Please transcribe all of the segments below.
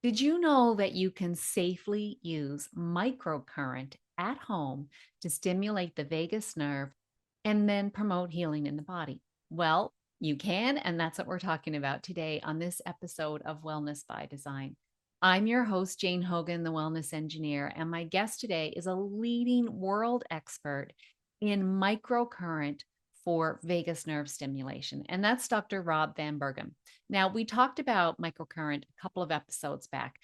Did you know that you can safely use microcurrent at home to stimulate the vagus nerve and then promote healing in the body? Well, you can, and that's what we're talking about today on this episode of Wellness by Design. I'm your host, Jane Hogan, the Wellness Engineer, and my guest today is a leading world expert in microcurrent for vagus nerve stimulation, and that's Dr. Rob Vanbergen. Now, we talked about microcurrent a couple of episodes back.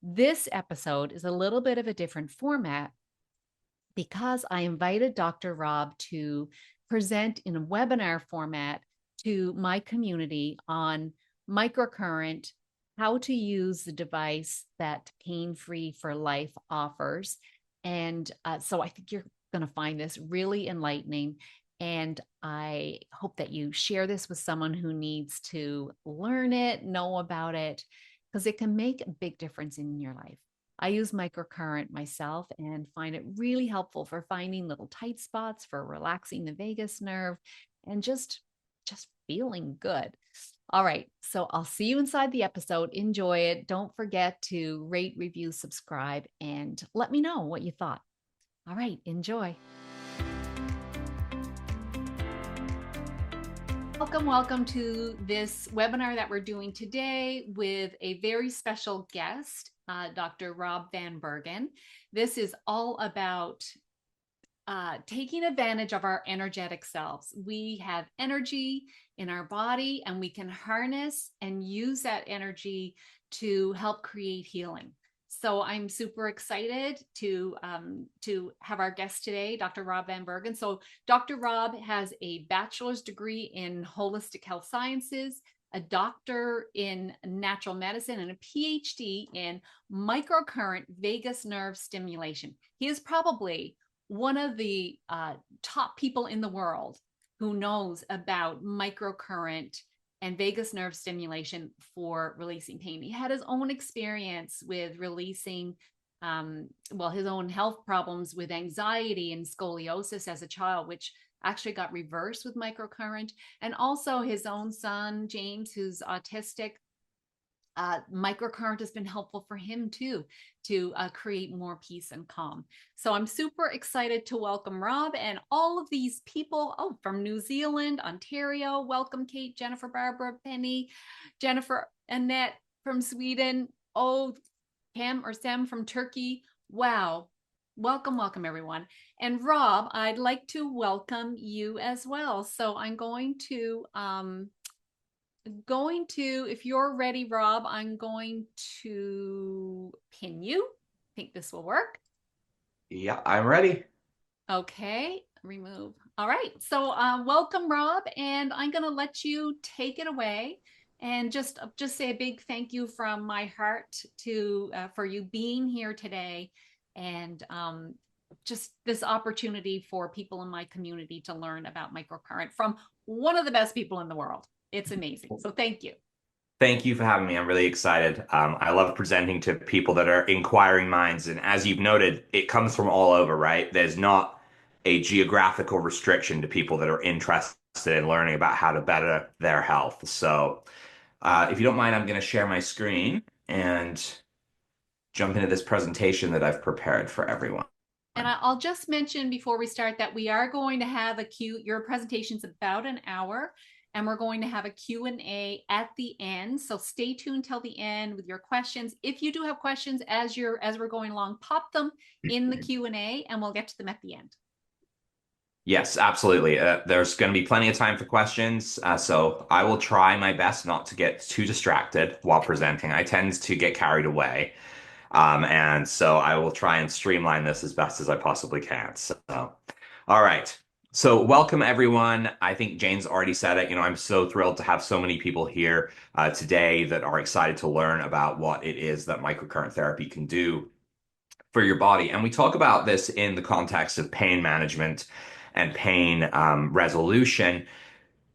This episode is a little bit of a different format because I invited Dr. Rob to present in a webinar format to my community on microcurrent, how to use the device that Pain Free for Life offers. And so I think you're going to find this really enlightening. And I hope that you share this with someone who needs to learn it, know about it, because it can make a big difference in your life. I use microcurrent myself and find it really helpful for finding little tight spots, for relaxing the vagus nerve, and just feeling good. All right, so I'll see you inside the episode. Enjoy it. Don't forget to rate, review, subscribe, and let me know what you thought. All right, enjoy. Welcome to this webinar that we're doing today with a very special guest, Dr. Rob Vanbergen. This is all about taking advantage of our energetic selves. We have energy in our body, and we can harness and use that energy to help create healing. So I'm super excited to have our guest today, Dr. Rob Vanbergen. So Dr. Rob has a bachelor's degree in holistic health sciences, a doctor in natural medicine, and a PhD in microcurrent vagus nerve stimulation. He is probably one of the top people in the world who knows about microcurrent and vagus nerve stimulation for releasing pain. He had his own experience with releasing, his own health problems with anxiety and scoliosis as a child, which actually got reversed with microcurrent. And also his own son, James, who's autistic. Microcurrent has been helpful for him too, to create more peace and calm. So I'm super excited to welcome Rob and all of these people from New Zealand, Ontario. Welcome, Kate, Jennifer, Barbara, Penny, Jennifer, Annette from Sweden. Oh, Cam or Sam from Turkey. Wow. Welcome, everyone. And Rob, I'd like to welcome you as well. So I'm going to if you're ready, Rob, I'm going to pin you. I think this will work. Yeah, I'm ready. Okay, remove. All right, so welcome, Rob, and I'm going to let you take it away and just say a big thank you from my heart to for you being here today, and just this opportunity for people in my community to learn about microcurrent from one of the best people in the world. It's amazing. So thank you. Thank you for having me. I'm really excited. I love presenting to people that are inquiring minds. And as you've noted, it comes from all over, right? There's not a geographical restriction to people that are interested in learning about how to better their health. So, if you don't mind, I'm going to share my screen and jump into this presentation that I've prepared for everyone. And I'll just mention before we start that we are going to have your presentation's about an hour, and we're going to have a Q&A at the end. So stay tuned till the end with your questions. If you do have questions as we're going along, pop them in the Q&A and we'll get to them at the end. Yes, absolutely. There's going to be plenty of time for questions, so I will try my best not to get too distracted while presenting. I tend to get carried away. And so I will try and streamline this as best as I possibly can. So, all right. So welcome everyone. I think Jane's already said it. I'm so thrilled to have so many people here today that are excited to learn about what it is that microcurrent therapy can do for your body. And we talk about this in the context of pain management and pain resolution.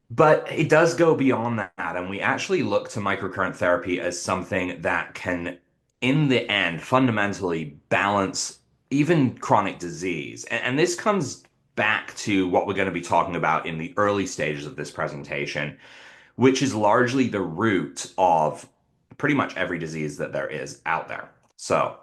But it does go beyond that, and we actually look to microcurrent therapy as something that can, in the end, fundamentally balance even chronic disease. And this comes back to what we're going to be talking about in the early stages of this presentation, which is largely the root of pretty much every disease that there is out there. So,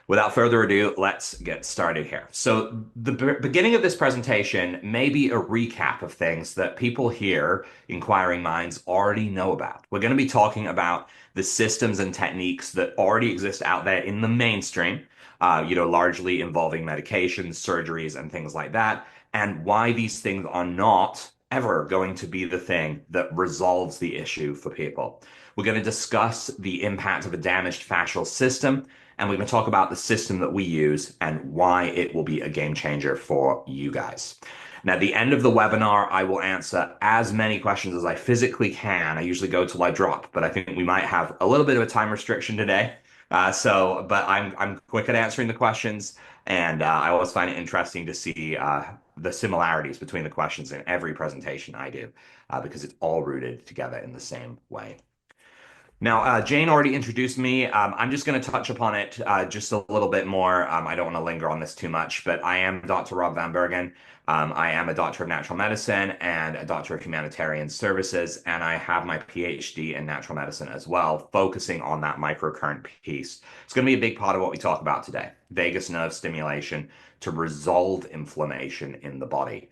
without further ado, let's get started here. So, the beginning of this presentation may be a recap of things that people here, inquiring minds, already know about. We're going to be talking about the systems and techniques that already exist out there in the mainstream, largely involving medications, surgeries, and things like that, and why these things are not ever going to be the thing that resolves the issue for people. We're going to discuss the impact of a damaged fascial system, and we're going to talk about the system that we use and why it will be a game changer for you guys. Now, at the end of the webinar, I will answer as many questions as I physically can. I usually go till I drop, but I think we might have a little bit of a time restriction today. But I'm quick at answering the questions, and I always find it interesting to see the similarities between the questions in every presentation I do, because it's all rooted together in the same way. Now, Jane already introduced me. I'm just going to touch upon it just a little bit more. I don't want to linger on this too much, but I am Dr. Rob Vanbergen. I am a doctor of natural medicine and a doctor of humanitarian services, and I have my PhD in natural medicine as well, focusing on that microcurrent piece. It's going to be a big part of what we talk about today, vagus nerve stimulation to resolve inflammation in the body.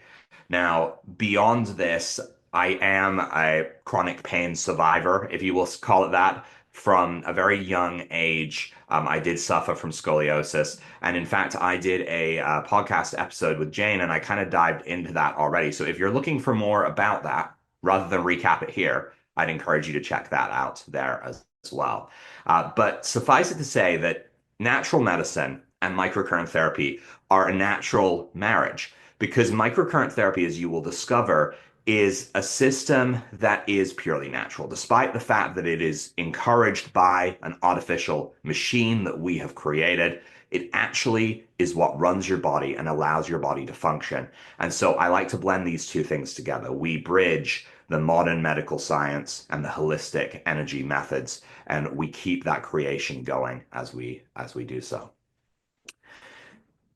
Now, beyond this, I am a chronic pain survivor, if you will call it that. From a very young age, I did suffer from scoliosis. And in fact, I did a podcast episode with Jane, and I kind of dived into that already. So if you're looking for more about that, rather than recap it here, I'd encourage you to check that out there as well. But suffice it to say that natural medicine and microcurrent therapy are a natural marriage, because microcurrent therapy, as you will discover, is a system that is purely natural, despite the fact that it is encouraged by an artificial machine that we have created. It actually is what runs your body and allows your body to function. And so I like to blend these two things together. We bridge the modern medical science and the holistic energy methods, and we keep that creation going as we do so.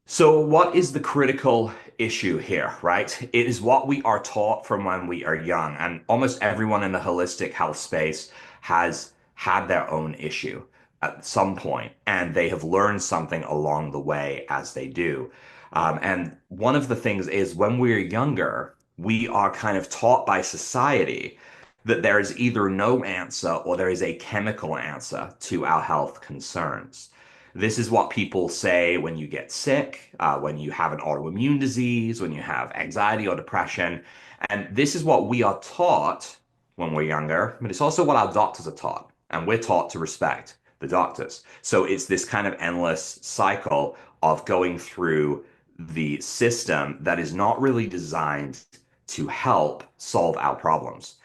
So, what is the critical issue here, right? It is what we are taught from when we are young. And almost everyone in the holistic health space has had their own issue at some point, and they have learned something along the way as they do. And one of the things is when we're younger, we are kind of taught by society that there is either no answer or there is a chemical answer to our health concerns. This is what people say when you get sick, when you have an autoimmune disease, when you have anxiety or depression. And this is what we are taught when we're younger, but it's also what our doctors are taught. And we're taught to respect the doctors. So it's this kind of endless cycle of going through the system that is not really designed to help solve our problems.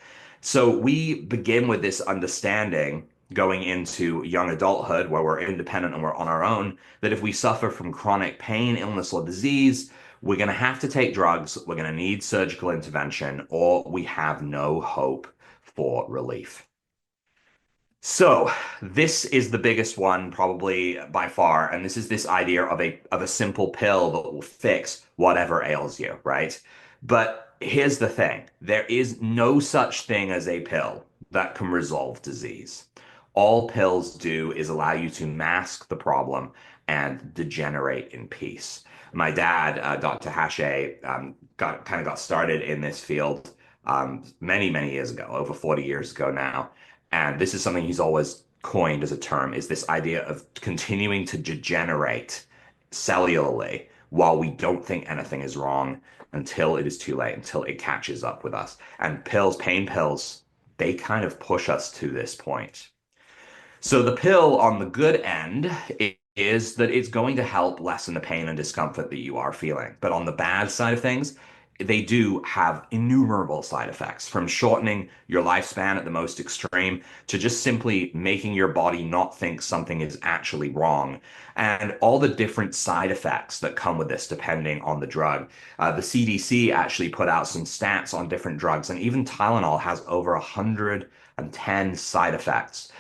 So we begin with this understanding going into young adulthood where we're independent and we're on our own, that if we suffer from chronic pain, illness, or disease, we're going to have to take drugs, we're going to need surgical intervention, or we have no hope for relief. So this is the biggest one probably by far, and this is this idea of a simple pill that will fix whatever ails you, right? But here's the thing. There is no such thing as a pill that can resolve disease. All pills do is allow you to mask the problem and degenerate in peace. My dad, Dr. Hache, got started in this field many years ago, over 40 years ago now. And this is something he's always coined as a term, is this idea of continuing to degenerate cellularly while we don't think anything is wrong until it is too late, until it catches up with us. And pills, pain pills, they kind of push us to this point. So the pill on the good end is that it's going to help lessen the pain and discomfort that you are feeling. But on the bad side of things, they do have innumerable side effects, from shortening your lifespan at the most extreme to just simply making your body not think something is actually wrong, and all the different side effects that come with this depending on the drug. The CDC actually put out some stats on different drugs, and even Tylenol has over 110 side effects,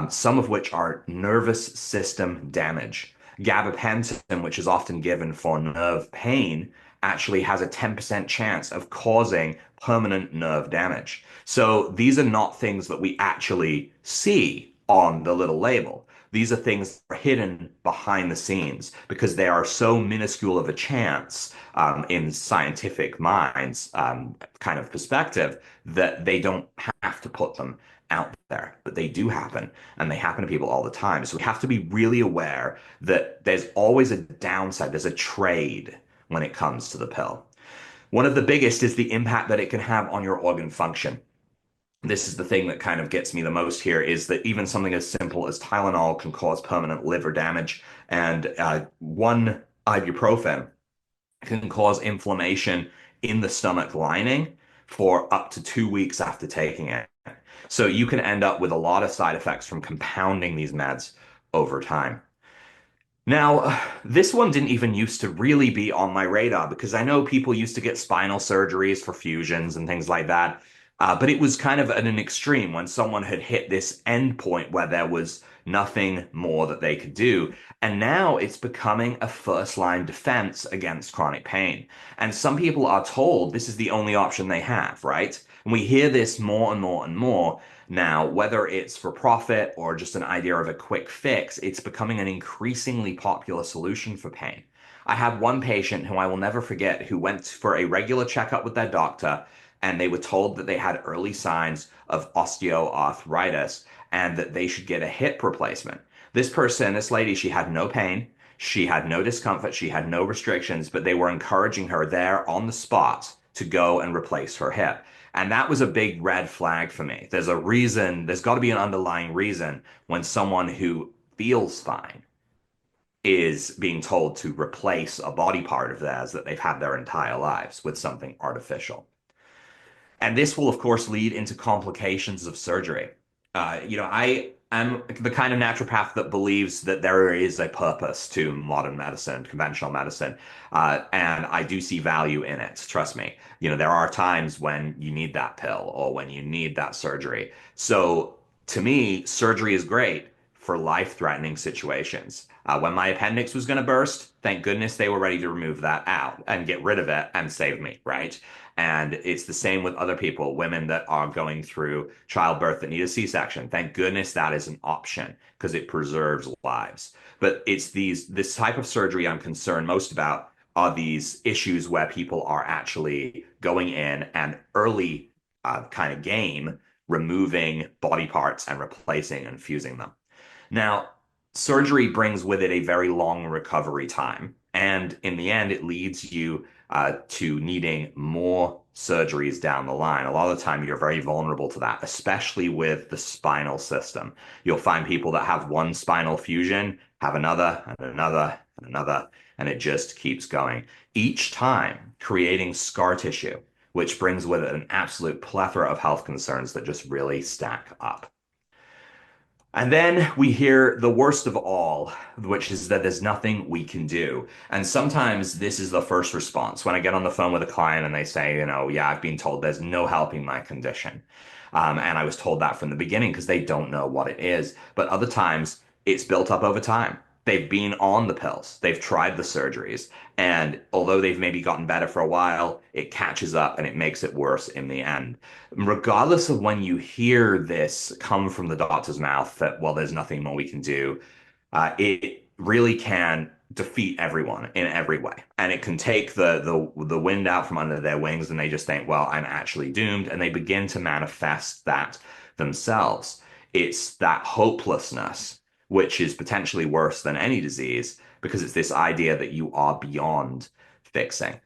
some of which are nervous system damage. Gabapentin, which is often given for nerve pain, actually has a 10% chance of causing permanent nerve damage. So these are not things that we actually see on the little label. These are things that are hidden behind the scenes because they are so minuscule of a chance in scientific minds kind of perspective that they don't have to put them out there, but they do happen and they happen to people all the time. So we have to be really aware that there's always a downside, there's a trade when it comes to the pill. One of the biggest is the impact that it can have on your organ function. This is the thing that kind of gets me the most here is that even something as simple as Tylenol can cause permanent liver damage, and one ibuprofen can cause inflammation in the stomach lining for up to 2 weeks after taking it. So you can end up with a lot of side effects from compounding these meds over time. Now, this one didn't even used to really be on my radar because I know people used to get spinal surgeries for fusions and things like that. But it was kind of at an extreme when someone had hit this end point where there was nothing more that they could do. And now it's becoming a first line defense against chronic pain. And some people are told this is the only option they have, right? And we hear this more and more and more. Now, whether it's for profit or just an idea of a quick fix, it's becoming an increasingly popular solution for pain. I have one patient who I will never forget who went for a regular checkup with their doctor, and they were told that they had early signs of osteoarthritis and that they should get a hip replacement. This person, this lady, she had no pain, she had no discomfort, she had no restrictions, but they were encouraging her there on the spot to go and replace her hip. And that was a big red flag for me. There's a reason, there's got to be an underlying reason when someone who feels fine is being told to replace a body part of theirs that they've had their entire lives with something artificial. And this will, of course, lead into complications of surgery. I am the kind of naturopath that believes that there is a purpose to modern medicine, conventional medicine, and I do see value in it. Trust me. There are times when you need that pill or when you need that surgery. So, to me, surgery is great for life-threatening situations. When my appendix was going to burst, thank goodness they were ready to remove that out and get rid of it and save me, right? And it's the same with other people, women that are going through childbirth that need a C-section. Thank goodness that is an option because it preserves lives. But it's this type of surgery I'm concerned most about are these issues where people are actually going in and early kind of game, removing body parts and replacing and fusing them. Now, surgery brings with it a very long recovery time. And in the end, it leads you to needing more surgeries down the line. A lot of the time, you're very vulnerable to that, especially with the spinal system. You'll find people that have one spinal fusion, have another, and another, and another, and it just keeps going. Each time creating scar tissue, which brings with it an absolute plethora of health concerns that just really stack up. And then we hear the worst of all, which is that there's nothing we can do. And sometimes this is the first response when I get on the phone with a client and they say, yeah, I've been told there's no helping my condition. And I was told that from the beginning because they don't know what it is. But other times it's built up over time. They've been on the pills, they've tried the surgeries. And although they've maybe gotten better for a while, it catches up and it makes it worse in the end. Regardless of when you hear this come from the doctor's mouth that, well, there's nothing more we can do, it really can defeat everyone in every way. And it can take the wind out from under their wings and they just think, well, I'm actually doomed. And they begin to manifest that themselves. It's that hopelessness, which is potentially worse than any disease because it's this idea that you are beyond fixing.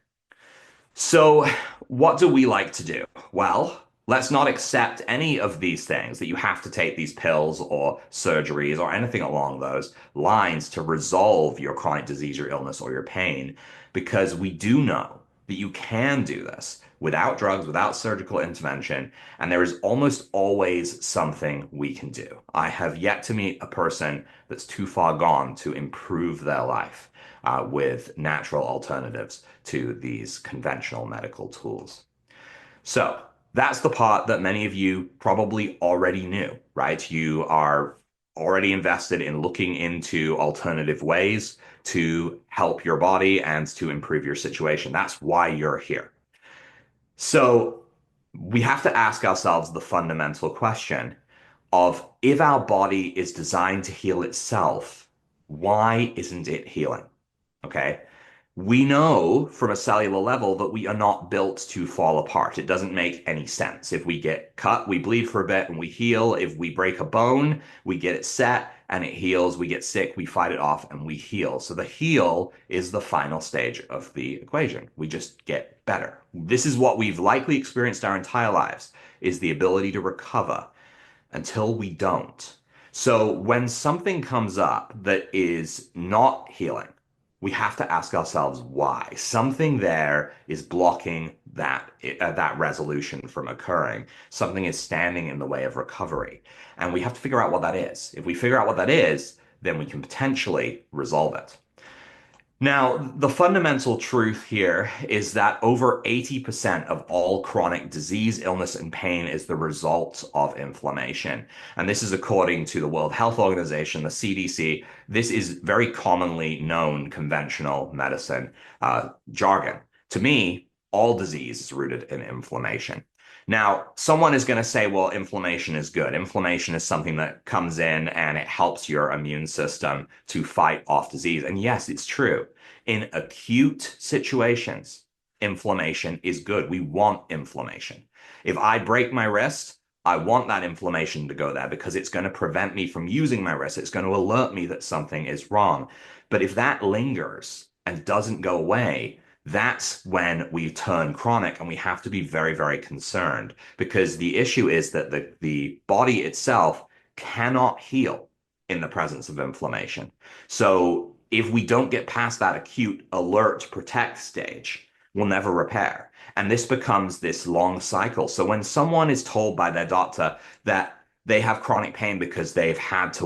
So, what do we like to do? Well, let's not accept any of these things that you have to take these pills or surgeries or anything along those lines to resolve your chronic disease, your illness, or your pain, because we do know that you can do this without drugs, without surgical intervention, and there is almost always something we can do. I have yet to meet a person that's too far gone to improve their life with natural alternatives to these conventional medical tools. So that's the part that many of you probably already knew, right? You are already invested in looking into alternative ways to help your body and to improve your situation. That's why you're here. So we have to ask ourselves the fundamental question. of if our body is designed to heal itself, why isn't it healing? Okay. We know from a cellular level that we are not built to fall apart. It doesn't make any sense. If we get cut, we bleed for a bit and we heal. If we break a bone, we get it set and it heals. We get sick, we fight it off and we heal. So the heal is the final stage of the equation. We just get better. This is what we've likely experienced our entire lives, is the ability to recover until we don't. So when something comes up that is not healing, we have to ask ourselves why. Something there is blocking that resolution from occurring. Something is standing in the way of recovery, and we have to figure out what that is. If we figure out what that is, then we can potentially resolve it. Now, the fundamental truth here is that over 80% of all chronic disease, illness, and pain is the result of inflammation. And this is according to the World Health Organization, the CDC. This is very commonly known conventional medicine jargon. To me, all disease is rooted in inflammation. Now, someone is going to say, well, inflammation is good. Inflammation is something that comes in and it helps your immune system to fight off disease. And yes, it's true. In acute situations, inflammation is good. We want inflammation. If I break my wrist, I want that inflammation to go there because it's going to prevent me from using my wrist. It's going to alert me that something is wrong. But if that lingers and doesn't go away, that's when we turn chronic and we have to be very, very concerned because the issue is that the body itself cannot heal in the presence of inflammation. So if we don't get past that acute alert protect stage, we'll never repair. And this becomes this long cycle. So when someone is told by their doctor that they have chronic pain because they've had to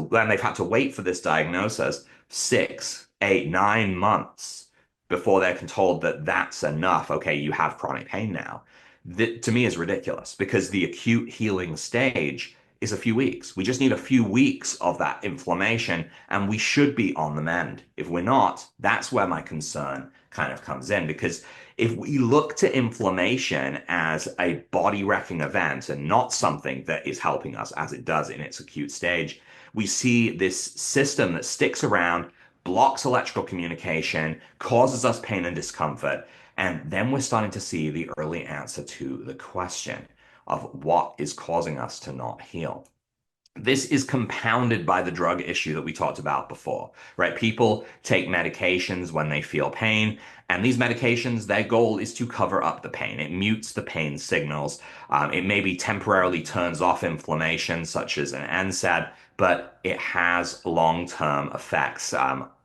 wait for this diagnosis 6, 8, 9 months before they're told that that's enough. Okay, you have chronic pain now. That to me is ridiculous because the acute healing stage is a few weeks. We just need a few weeks of that inflammation and we should be on the mend. If we're not, that's where my concern kind of comes in because if we look to inflammation as a body wrecking event and not something that is helping us as it does in its acute stage, we see this system that sticks around, blocks electrical communication, causes us pain and discomfort. And then we're starting to see the early answer to the question of what is causing us to not heal. This is compounded by the drug issue that we talked about before, right? People take medications when they feel pain, and these medications, their goal is to cover up the pain. It mutes the pain signals. It maybe temporarily turns off inflammation, such as an NSAID, but it has long-term effects,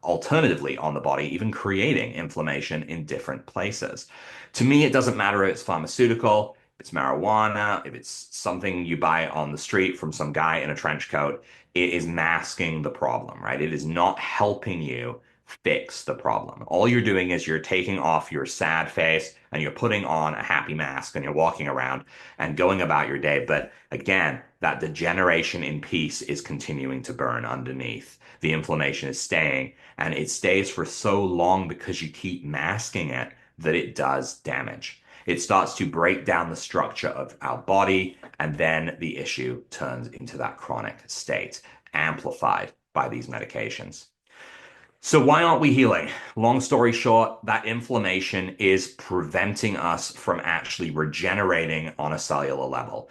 alternatively on the body, even creating inflammation in different places. To me, it doesn't matter if it's pharmaceutical, if it's marijuana, if it's something you buy on the street from some guy in a trench coat, it is masking the problem, right? It is not helping you fix the problem. All you're doing is you're taking off your sad face and you're putting on a happy mask and you're walking around and going about your day. But again, that degeneration in peace is continuing to burn underneath. The inflammation is staying and it stays for so long because you keep masking it that it does damage. It starts to break down the structure of our body, and then the issue turns into that chronic state, amplified by these medications. So why aren't we healing? Long story short, that inflammation is preventing us from actually regenerating on a cellular level.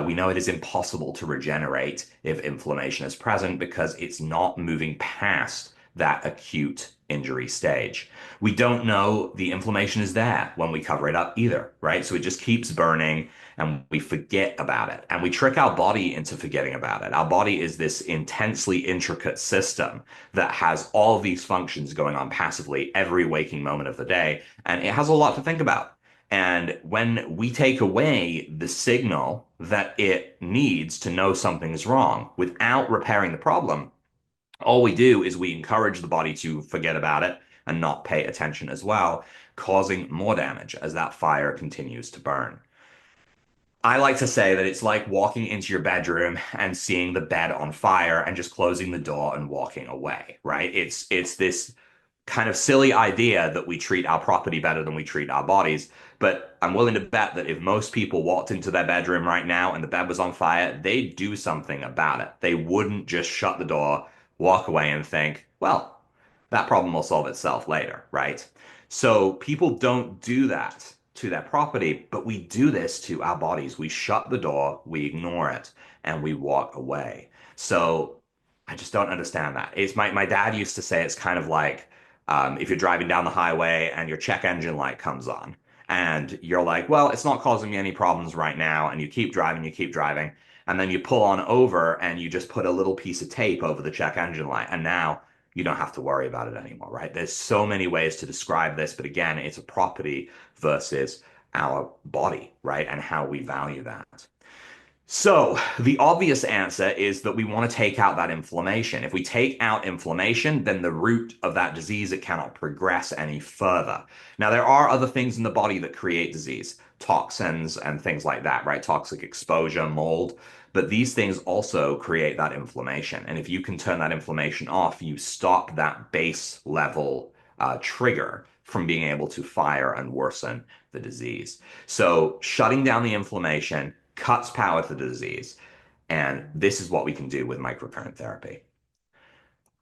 We know it is impossible to regenerate if inflammation is present because it's not moving past that acute injury stage. We don't know the inflammation is there when we cover it up either, right? So it just keeps burning and we forget about it. And we trick our body into forgetting about it. Our body is this intensely intricate system that has all these functions going on passively every waking moment of the day. And it has a lot to think about. And when we take away the signal that it needs to know something is wrong without repairing the problem, all we do is we encourage the body to forget about it and not pay attention as well, causing more damage as that fire continues to burn. I like to say that it's like walking into your bedroom and seeing the bed on fire and just closing the door and walking away, right? It's this kind of silly idea that we treat our property better than we treat our bodies. But I'm willing to bet that if most people walked into their bedroom right now and the bed was on fire, they'd do something about it. They wouldn't just shut the door, walk away, and think, well, that problem will solve itself later, right? So people don't do that to their property, but we do this to our bodies. We shut the door, we ignore it, and we walk away. So I just don't understand that. It's my dad used to say it's kind of like if you're driving down the highway and your check engine light comes on, and you're like, well, it's not causing me any problems right now, and you keep driving, and then you pull on over and you just put a little piece of tape over the check engine light, and now you don't have to worry about it anymore, right? There's so many ways to describe this, but again, it's a property versus our body, right? And how we value that. So, the obvious answer is that we want to take out that inflammation. If we take out inflammation, then the root of that disease, it cannot progress any further. Now, there are other things in the body that create disease, toxins and things like that, right? Toxic exposure, mold. But these things also create that inflammation. And if you can turn that inflammation off, you stop that base level trigger from being able to fire and worsen the disease. So, shutting down the inflammation cuts power to the disease. And this is what we can do with microcurrent therapy.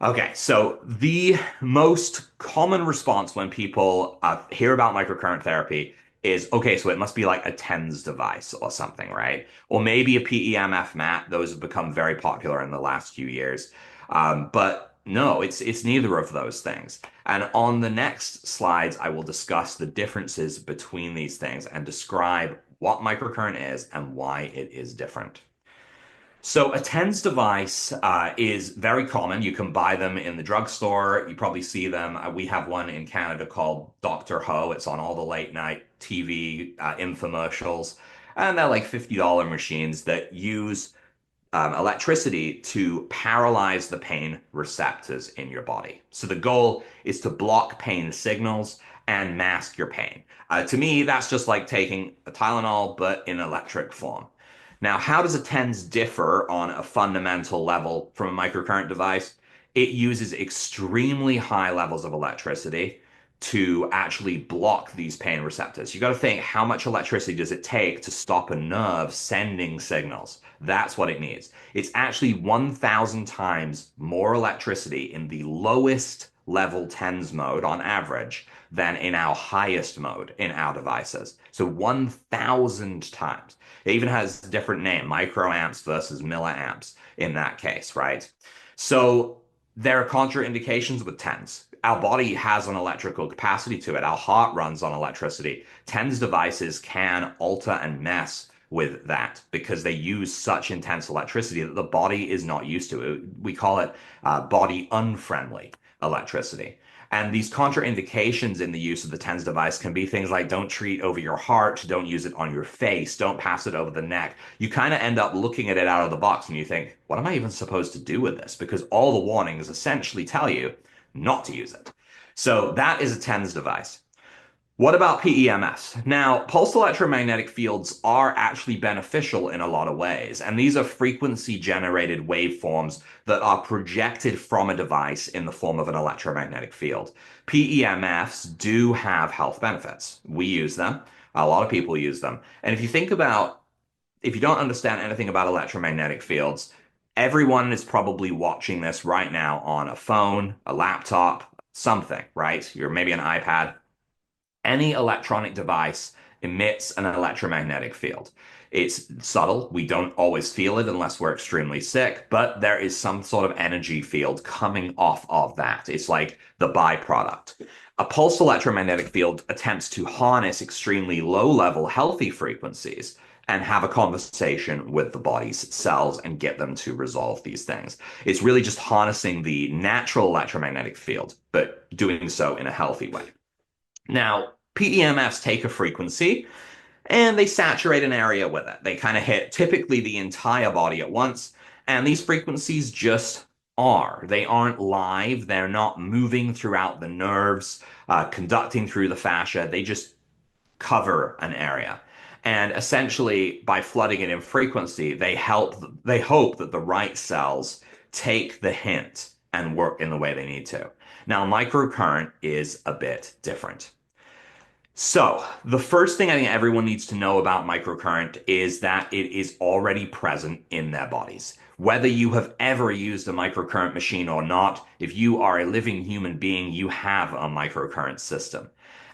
Okay, so the most common response when people hear about microcurrent therapy is, okay, so it must be like a TENS device or something, right? Or maybe a PEMF mat. Those have become very popular in the last few years. But no, it's neither of those things. And on the next slides, I will discuss the differences between these things and describe what microcurrent is and why it is different. So a TENS device is very common. You can buy them in the drugstore. You probably see them. We have one in Canada called Dr. Ho. It's on all the late night TV infomercials. And they're like $50 machines that use electricity to paralyze the pain receptors in your body. So the goal is to block pain signals and mask your pain. To me, that's just like taking a Tylenol, but in electric form. Now, how does a TENS differ on a fundamental level from a microcurrent device? It uses extremely high levels of electricity to actually block these pain receptors. You got to think, how much electricity does it take to stop a nerve sending signals? That's what it needs. It's actually 1,000 times more electricity in the lowest level TENS mode on average than in our highest mode in our devices. So 1,000 times. It even has a different name, microamps versus milliamps in that case, right? So there are contraindications with TENS. Our body has an electrical capacity to it. Our heart runs on electricity. TENS devices can alter and mess with that because they use such intense electricity that the body is not used to. We call it body unfriendly electricity. And these contraindications in the use of the TENS device can be things like don't treat over your heart, don't use it on your face, don't pass it over the neck. You kind of end up looking at it out of the box and you think, what am I even supposed to do with this? Because all the warnings essentially tell you not to use it. So that is a TENS device. What about PEMS? Now, pulsed electromagnetic fields are actually beneficial in a lot of ways, and these are frequency generated waveforms that are projected from a device in the form of an electromagnetic field. PEMFs do have health benefits. We use them, a lot of people use them. And if you don't understand anything about electromagnetic fields, everyone is probably watching this right now on a phone, a laptop, something, right? You're maybe an iPad. Any electronic device emits an electromagnetic field. It's subtle. We don't always feel it unless we're extremely sick, but there is some sort of energy field coming off of that. It's like the byproduct. A pulsed electromagnetic field attempts to harness extremely low level healthy frequencies and have a conversation with the body's cells and get them to resolve these things. It's really just harnessing the natural electromagnetic field, but doing so in a healthy way. Now, PEMFs take a frequency and they saturate an area with it. They kind of hit typically the entire body at once, and these frequencies just are. They aren't live, they're not moving throughout the nerves, conducting through the fascia. They just cover an area. And essentially, by flooding it in frequency, they hope that the right cells take the hint and work in the way they need to. Now, microcurrent is a bit different. So, the first thing I think everyone needs to know about microcurrent is that it is already present in their bodies. Whether you have ever used a microcurrent machine or not, if you are a living human being, you have a microcurrent system.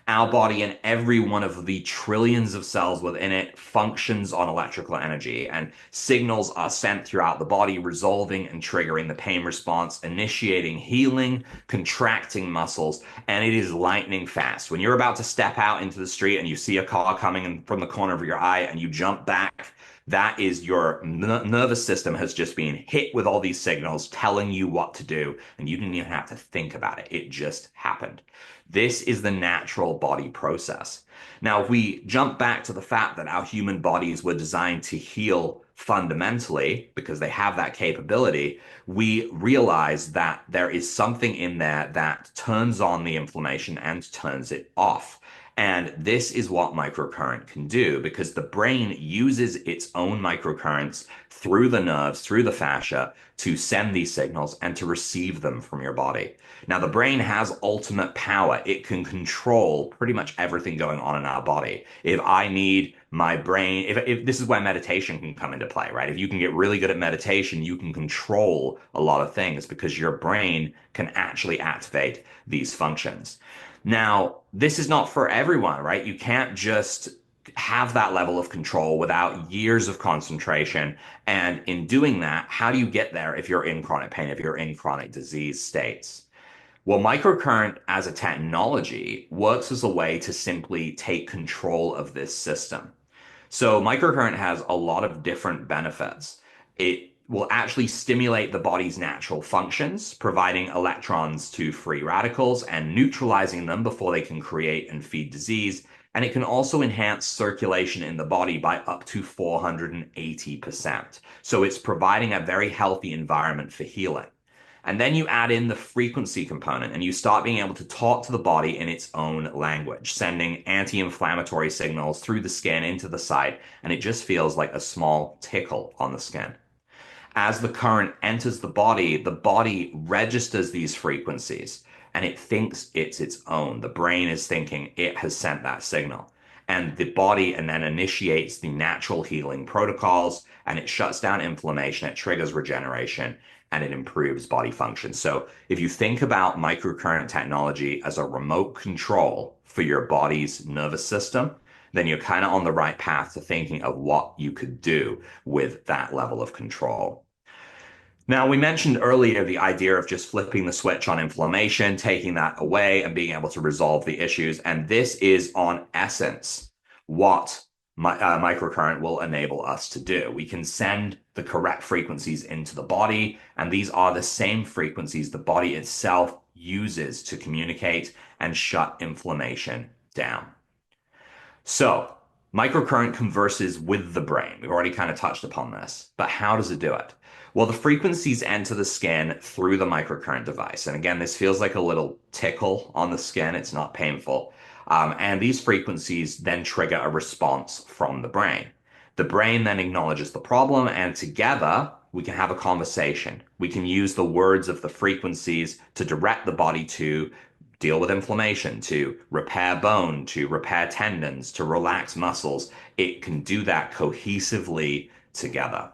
Our body and every one of the trillions of cells within it functions on electrical energy, and signals are sent throughout the body, resolving and triggering the pain response, initiating healing, contracting muscles, and it is lightning fast. When you're about to step out into the street and you see a car coming in from the corner of your eye and you jump back, that is your nervous system has just been hit with all these signals telling you what to do, and you didn't even have to think about it. It just happened. This is the natural body process. Now, if we jump back to the fact that our human bodies were designed to heal fundamentally because they have that capability, we realize that there is something in there that turns on the inflammation and turns it off. And this is what microcurrent can do because the brain uses its own microcurrents through the nerves, through the fascia, to send these signals and to receive them from your body. Now, the brain has ultimate power. It can control pretty much everything going on in our body. If I need my brain, if this is where meditation can come into play, right? If you can get really good at meditation, you can control a lot of things because your brain can actually activate these functions. Now, this is not for everyone, right? You can't just have that level of control without years of concentration. And in doing that, how do you get there if you're in chronic pain, if you're in chronic disease states? Well, microcurrent as a technology works as a way to simply take control of this system. So microcurrent has a lot of different benefits. It will actually stimulate the body's natural functions, providing electrons to free radicals and neutralizing them before they can create and feed disease. And it can also enhance circulation in the body by up to 480%. So it's providing a very healthy environment for healing. And then you add in the frequency component and you start being able to talk to the body in its own language, sending anti-inflammatory signals through the skin into the site, and it just feels like a small tickle on the skin. As the current enters the body registers these frequencies and it thinks it's its own. The brain is thinking it has sent that signal. And the body and then initiates the natural healing protocols and it shuts down inflammation, it triggers regeneration, and it improves body function. So if you think about microcurrent technology as a remote control for your body's nervous system, then you're kind of on the right path to thinking of what you could do with that level of control. Now, we mentioned earlier the idea of just flipping the switch on inflammation, taking that away, and being able to resolve the issues. And this is, on essence, what microcurrent will enable us to do. We can send the correct frequencies into the body, and these are the same frequencies the body itself uses to communicate and shut inflammation down. So, microcurrent converses with the brain. We've already kind of touched upon this, but how does it do it? Well, the frequencies enter the skin through the microcurrent device. And again, this feels like a little tickle on the skin. It's not painful. And these frequencies then trigger a response from the brain. The brain then acknowledges the problem, and together we can have a conversation. We can use the words of the frequencies to direct the body to deal with inflammation, to repair bone, to repair tendons, to relax muscles. It can do that cohesively together.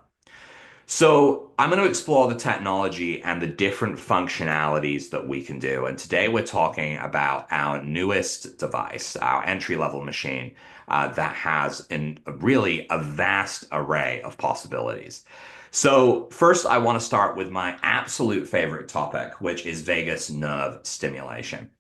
So I'm going to explore the technology and the different functionalities that we can do. And today we're talking about our newest device, our entry-level machine, that has really a vast array of possibilities. So first, I want to start with my absolute favorite topic, which is vagus nerve stimulation.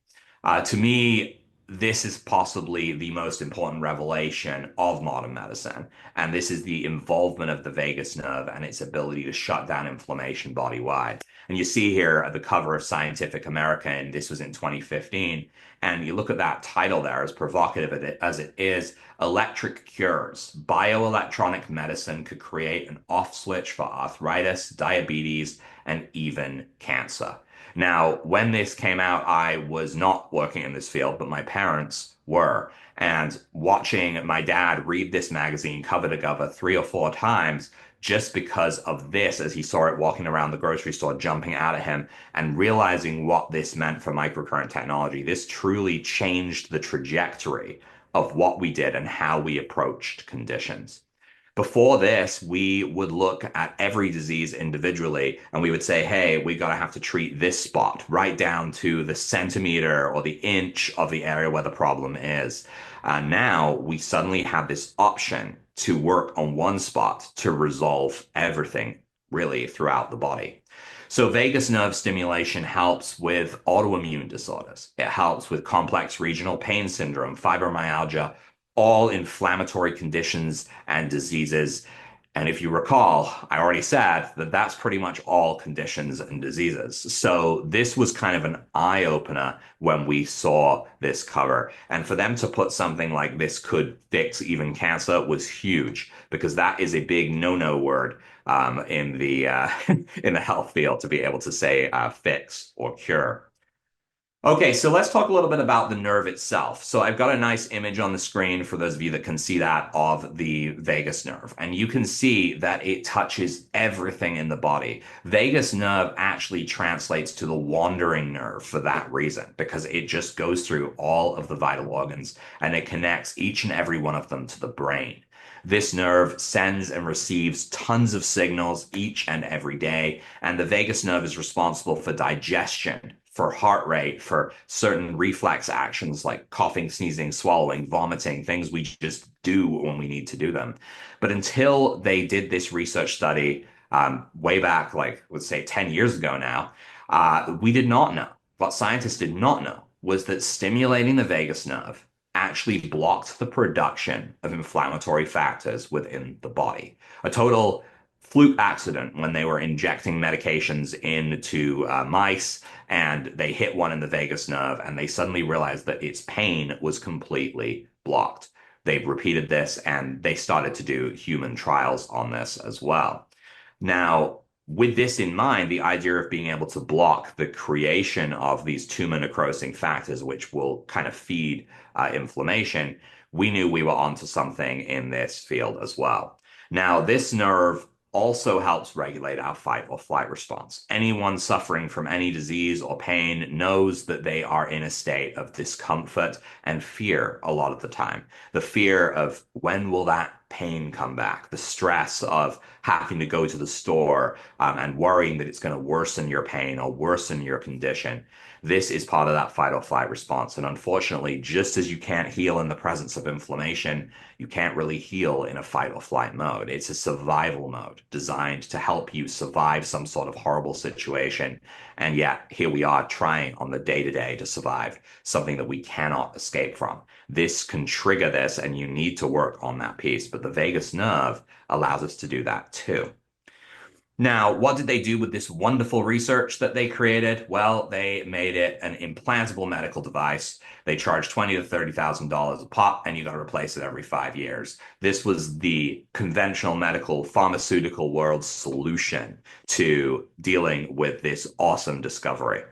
To me, this is possibly the most important revelation of modern medicine. And this is the involvement of the vagus nerve and its ability to shut down inflammation body wide. And you see here at the cover of Scientific American, this was in 2015. And you look at that title there, as provocative as it is, Electric Cures. Bioelectronic medicine could create an off switch for arthritis, diabetes, and even cancer. Now, when this came out, I was not working in this field, but my parents were. And watching my dad read this magazine cover to cover 3 or 4 times just because of this, as he saw it walking around the grocery store, jumping out at him and realizing what this meant for microcurrent technology. This truly changed the trajectory of what we did and how we approached conditions. Before this, we would look at every disease individually and we would say, hey, we got to have to treat this spot right down to the centimeter or the inch of the area where the problem is. Now we suddenly have this option to work on one spot to resolve everything really throughout the body. So vagus nerve stimulation helps with autoimmune disorders. It helps with complex regional pain syndrome, fibromyalgia, all inflammatory conditions and diseases. And if you recall, I already said that that's pretty much all conditions and diseases. So this was kind of an eye opener when we saw this cover. And for them to put something like this could fix even cancer was huge because that is a big no-no word in the in the health field to be able to say fix or cure. Okay, so let's talk a little bit about the nerve itself. So I've got a nice image on the screen for those of you that can see that of the vagus nerve. And you can see that it touches everything in the body. Vagus nerve actually translates to the wandering nerve for that reason, because it just goes through all of the vital organs and it connects each and every one of them to the brain. This nerve sends and receives tons of signals each and every day, and the vagus nerve is responsible for digestion, for heart rate, for certain reflex actions like coughing, sneezing, swallowing, vomiting, things we just do when we need to do them. But until they did this research study way back, like let's say 10 years ago now, we did not know. What scientists did not know was that stimulating the vagus nerve actually blocked the production of inflammatory factors within the body. A total fluke accident when they were injecting medications into mice and they hit one in the vagus nerve and they suddenly realized that its pain was completely blocked. They repeated this and they started to do human trials on this as well. Now, with this in mind, the idea of being able to block the creation of these tumor necrosing factors, which will kind of feed inflammation, we knew we were onto something in this field as well. Now, this nerve also helps regulate our fight or flight response. Anyone suffering from any disease or pain knows that they are in a state of discomfort and fear a lot of the time. The fear of when will that pain come back, the stress of having to go to the store and worrying that it's going to worsen your pain or worsen your condition. This is part of that fight or flight response. And unfortunately, just as you can't heal in the presence of inflammation, you can't really heal in a fight or flight mode. It's a survival mode designed to help you survive some sort of horrible situation. And yet, here we are trying on the day to day to survive something that we cannot escape from. This can trigger this, and you need to work on that piece. But the vagus nerve allows us to do that too. Now, what did they do with this wonderful research that they created? Well, they made it an implantable medical device. They charged $20,000 to $30,000 a pop, and you got to replace it every 5 years. This was the conventional medical pharmaceutical world solution to dealing with this awesome discovery.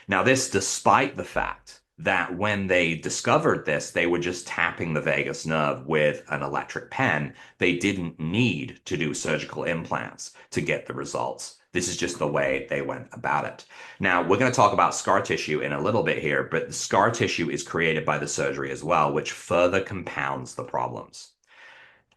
Now, this despite the fact that when they discovered this, they were just tapping the vagus nerve with an electric pen. They didn't need to do surgical implants to get the results. This is just the way they went about it. Now, we're going to talk about scar tissue in a little bit here, but the scar tissue is created by the surgery as well, which further compounds the problems.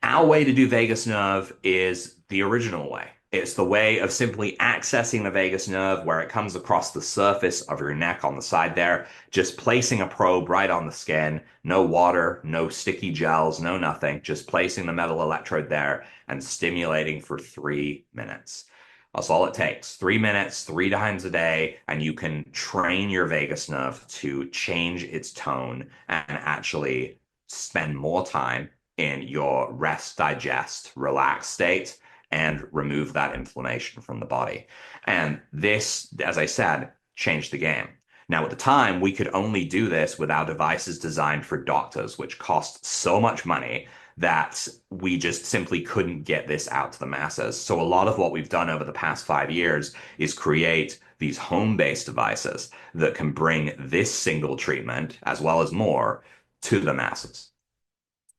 Our way to do vagus nerve is the original way. It's the way of simply accessing the vagus nerve where it comes across the surface of your neck on the side there, just placing a probe right on the skin, no water, no sticky gels, no nothing, just placing the metal electrode there and stimulating for 3 minutes. That's all it takes. 3 minutes, 3 times a day, and you can train your vagus nerve to change its tone and actually spend more time in your rest, digest, relax state and remove that inflammation from the body. And this, as I said, changed the game. Now, at the time, we could only do this with our devices designed for doctors, which cost so much money that we just simply couldn't get this out to the masses. So a lot of what we've done over the past 5 years is create these home-based devices that can bring this single treatment, as well as more, to the masses.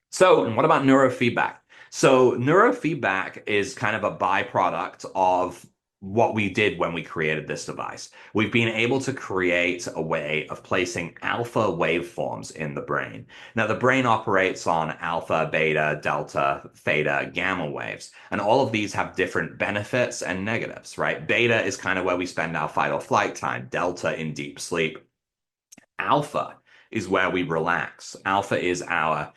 So what about neurofeedback? So neurofeedback is kind of a byproduct of what we did when we created this device. We've been able to create a way of placing alpha waveforms in the brain. Now, the brain operates on alpha, beta, delta, theta, gamma waves, and all of these have different benefits and negatives, right? Beta is kind of where we spend our fight or flight time, delta in deep sleep. Alpha is where we relax. Alpha is our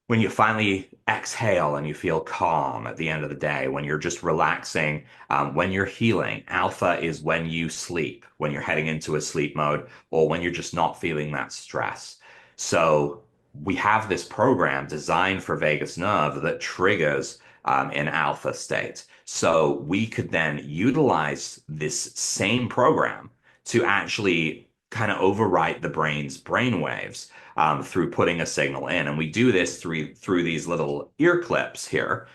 when you finally exhale and you feel calm at the end of the day, when you're just relaxing, when you're healing. Alpha is when you sleep, when you're heading into a sleep mode, or when you're just not feeling that stress. So we have this program designed for vagus nerve that triggers an alpha state. So we could then utilize this same program to actually kind of overwrite the brain's brain waves through putting a signal in. And we do this through these little ear clips here,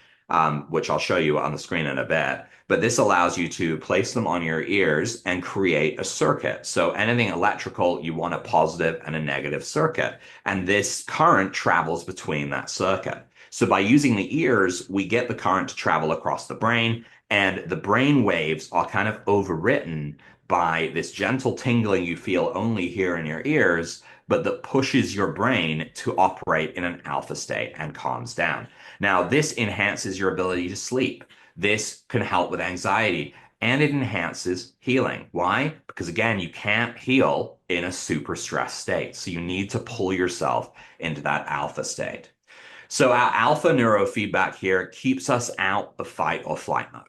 which I'll show you on the screen in a bit. But this allows you to place them on your ears and create a circuit. So anything electrical, you want a positive and a negative circuit. And this current travels between that circuit. So by using the ears, we get the current to travel across the brain, and the brain waves are kind of overwritten by this gentle tingling you feel only here in your ears, but that pushes your brain to operate in an alpha state and calms down. Now, this enhances your ability to sleep. This can help with anxiety and it enhances healing. Why? Because again, you can't heal in a super stressed state. So you need to pull yourself into that alpha state. So our alpha neurofeedback here keeps us out of fight or flight mode.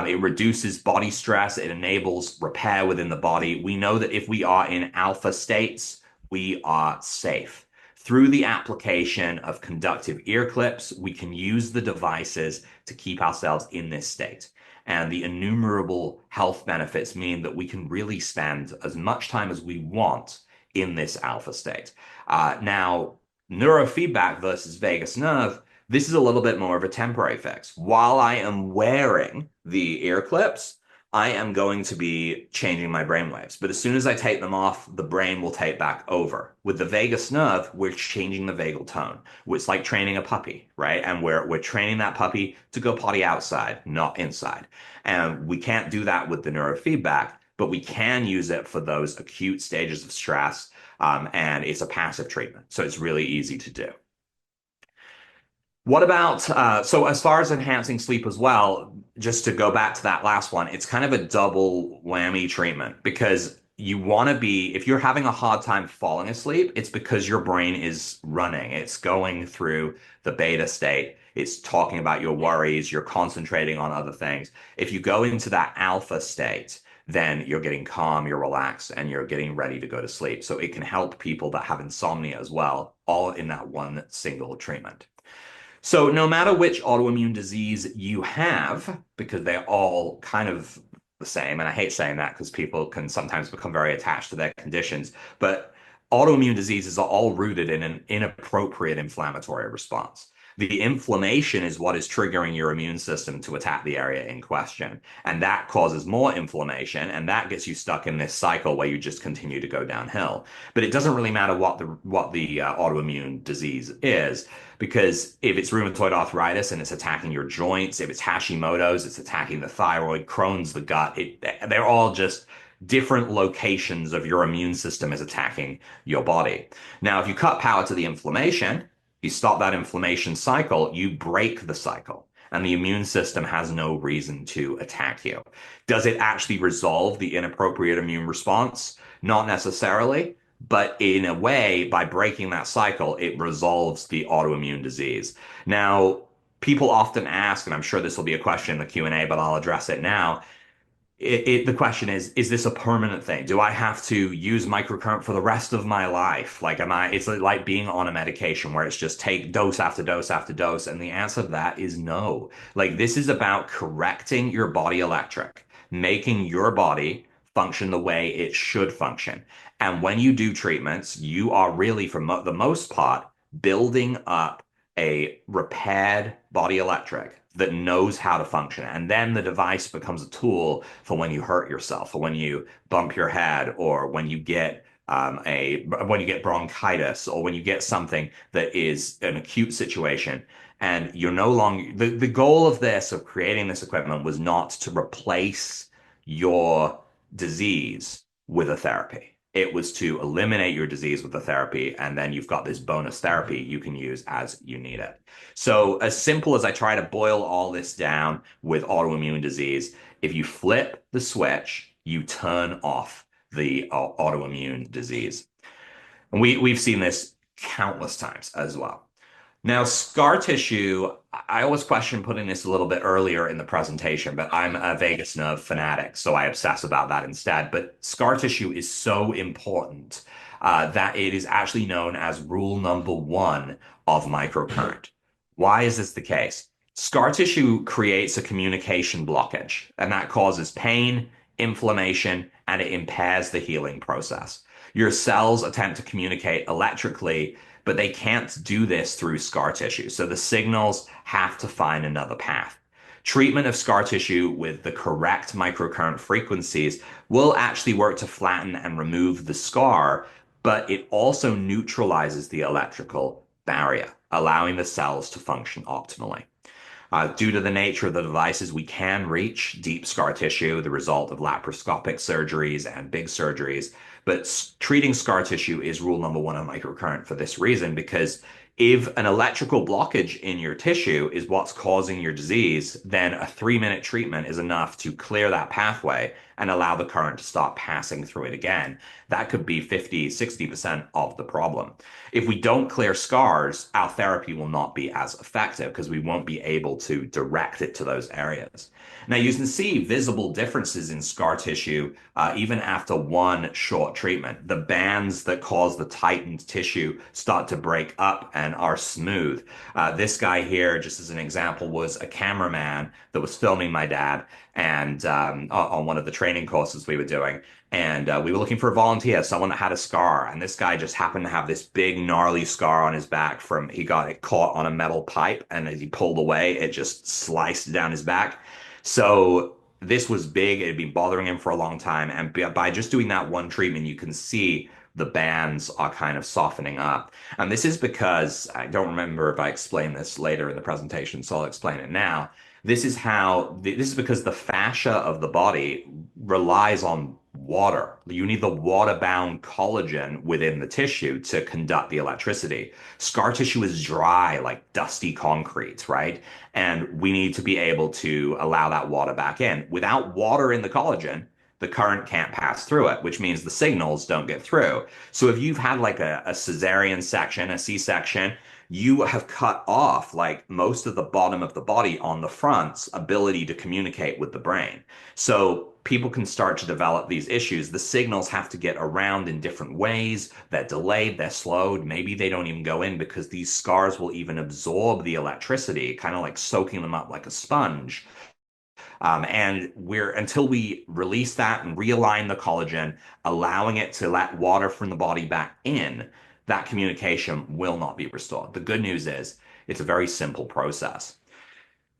It reduces body stress. It enables repair within the body. We know that if we are in alpha states, we are safe. Through the application of conductive ear clips, we can use the devices to keep ourselves in this state. And the innumerable health benefits mean that we can really spend as much time as we want in this alpha state. Now, neurofeedback versus vagus nerve, this is a little bit more of a temporary fix. While I am wearing the ear clips, I am going to be changing my brainwaves. But as soon as I take them off, the brain will take back over. With the vagus nerve, we're changing the vagal tone. It's like training a puppy, right? And we're training that puppy to go potty outside, not inside. And we can't do that with the neurofeedback, but we can use it for those acute stages of stress. And it's a passive treatment. So it's really easy to do. What about, so as far as enhancing sleep as well, just to go back to that last one, it's kind of a double whammy treatment because you want to be, if you're having a hard time falling asleep, it's because your brain is running. It's going through the beta state. It's talking about your worries. You're concentrating on other things. If you go into that alpha state, then you're getting calm, you're relaxed, and you're getting ready to go to sleep. So it can help people that have insomnia as well, all in that one single treatment. So no matter which autoimmune disease you have, because they're all kind of the same, and I hate saying that because people can sometimes become very attached to their conditions, but autoimmune diseases are all rooted in an inappropriate inflammatory response. The inflammation is what is triggering your immune system to attack the area in question. And that causes more inflammation, and that gets you stuck in this cycle where you just continue to go downhill. But it doesn't really matter what the autoimmune disease is. Because if it's rheumatoid arthritis and it's attacking your joints, if it's Hashimoto's, it's attacking the thyroid, Crohn's, the gut, they're all just different locations of your immune system is attacking your body. Now, if you cut power to the inflammation, you stop that inflammation cycle, you break the cycle. And the immune system has no reason to attack you. Does it actually resolve the inappropriate immune response? Not necessarily. But in a way, by breaking that cycle, it resolves the autoimmune disease. Now, people often ask, and I'm sure this will be a question in the Q&A, but I'll address it now. The question is this a permanent thing? Do I have to use microcurrent for the rest of my life? Like, it's like being on a medication where it's just take dose after dose after dose. And the answer to that is no. Like, this is about correcting your body electric, making your body function the way it should function. And when you do treatments, you are really, for the most part, building up a repaired body electric that knows how to function. And then the device becomes a tool for when you hurt yourself or when you bump your head or when you get when you get bronchitis or when you get something that is an acute situation. And you're no longer, the goal of this, of creating this equipment, was not to replace your disease with a therapy. It was to eliminate your disease with the therapy, and then you've got this bonus therapy you can use as you need it. So, as simple as I try to boil all this down with autoimmune disease, if you flip the switch, you turn off the autoimmune disease. And we've seen this countless times as well. Now, scar tissue, I always question putting this a little bit earlier in the presentation, but I'm a vagus nerve fanatic, so I obsess about that instead. But scar tissue is so important that it is actually known as rule number one of microcurrent. Why is this the case? Scar tissue creates a communication blockage, and that causes pain, inflammation, and it impairs the healing process. Your cells attempt to communicate electrically, but they can't do this through scar tissue. So the signals have to find another path. Treatment of scar tissue with the correct microcurrent frequencies will actually work to flatten and remove the scar, but it also neutralizes the electrical barrier, allowing the cells to function optimally. Due to the nature of the devices, we can reach deep scar tissue, the result of laparoscopic surgeries and big surgeries. But treating scar tissue is rule number one on microcurrent for this reason, because if an electrical blockage in your tissue is what's causing your disease, then a 3-minute treatment is enough to clear that pathway and allow the current to start passing through it again. That could be 50, 60% of the problem. If we don't clear scars, our therapy will not be as effective because we won't be able to direct it to those areas. Now, you can see visible differences in scar tissue even after one short treatment. The bands that cause the tightened tissue start to break up and are smooth. This guy here, just as an example, was a cameraman that was filming my dad and on one of the training courses we were doing. And we were looking for a volunteer, someone that had a scar. And this guy just happened to have this big, gnarly scar on his back from he got it caught on a metal pipe. And as he pulled away, it just sliced down his back. So this was big. It had been bothering him for a long time. And by just doing that one treatment, you can see the bands are kind of softening up. And this is because I don't remember if I explained this later in the presentation, so I'll explain it now. This is because the fascia of the body relies on water. You need the water-bound collagen within the tissue to conduct the electricity. Scar tissue is dry, like dusty concrete, right? And we need to be able to allow that water back in. Without water in the collagen, the current can't pass through it, which means the signals don't get through. So if you've had like a cesarean section, a C-section, you have cut off like most of the bottom of the body on the front's ability to communicate with the brain. So people can start to develop these issues. The signals have to get around in different ways. They're delayed, they're slowed. Maybe they don't even go in because these scars will even absorb the electricity, kind of like soaking them up like a sponge. And we're until we release that and realign the collagen, allowing it to let water from the body back in, that communication will not be restored. The good news is it's a very simple process.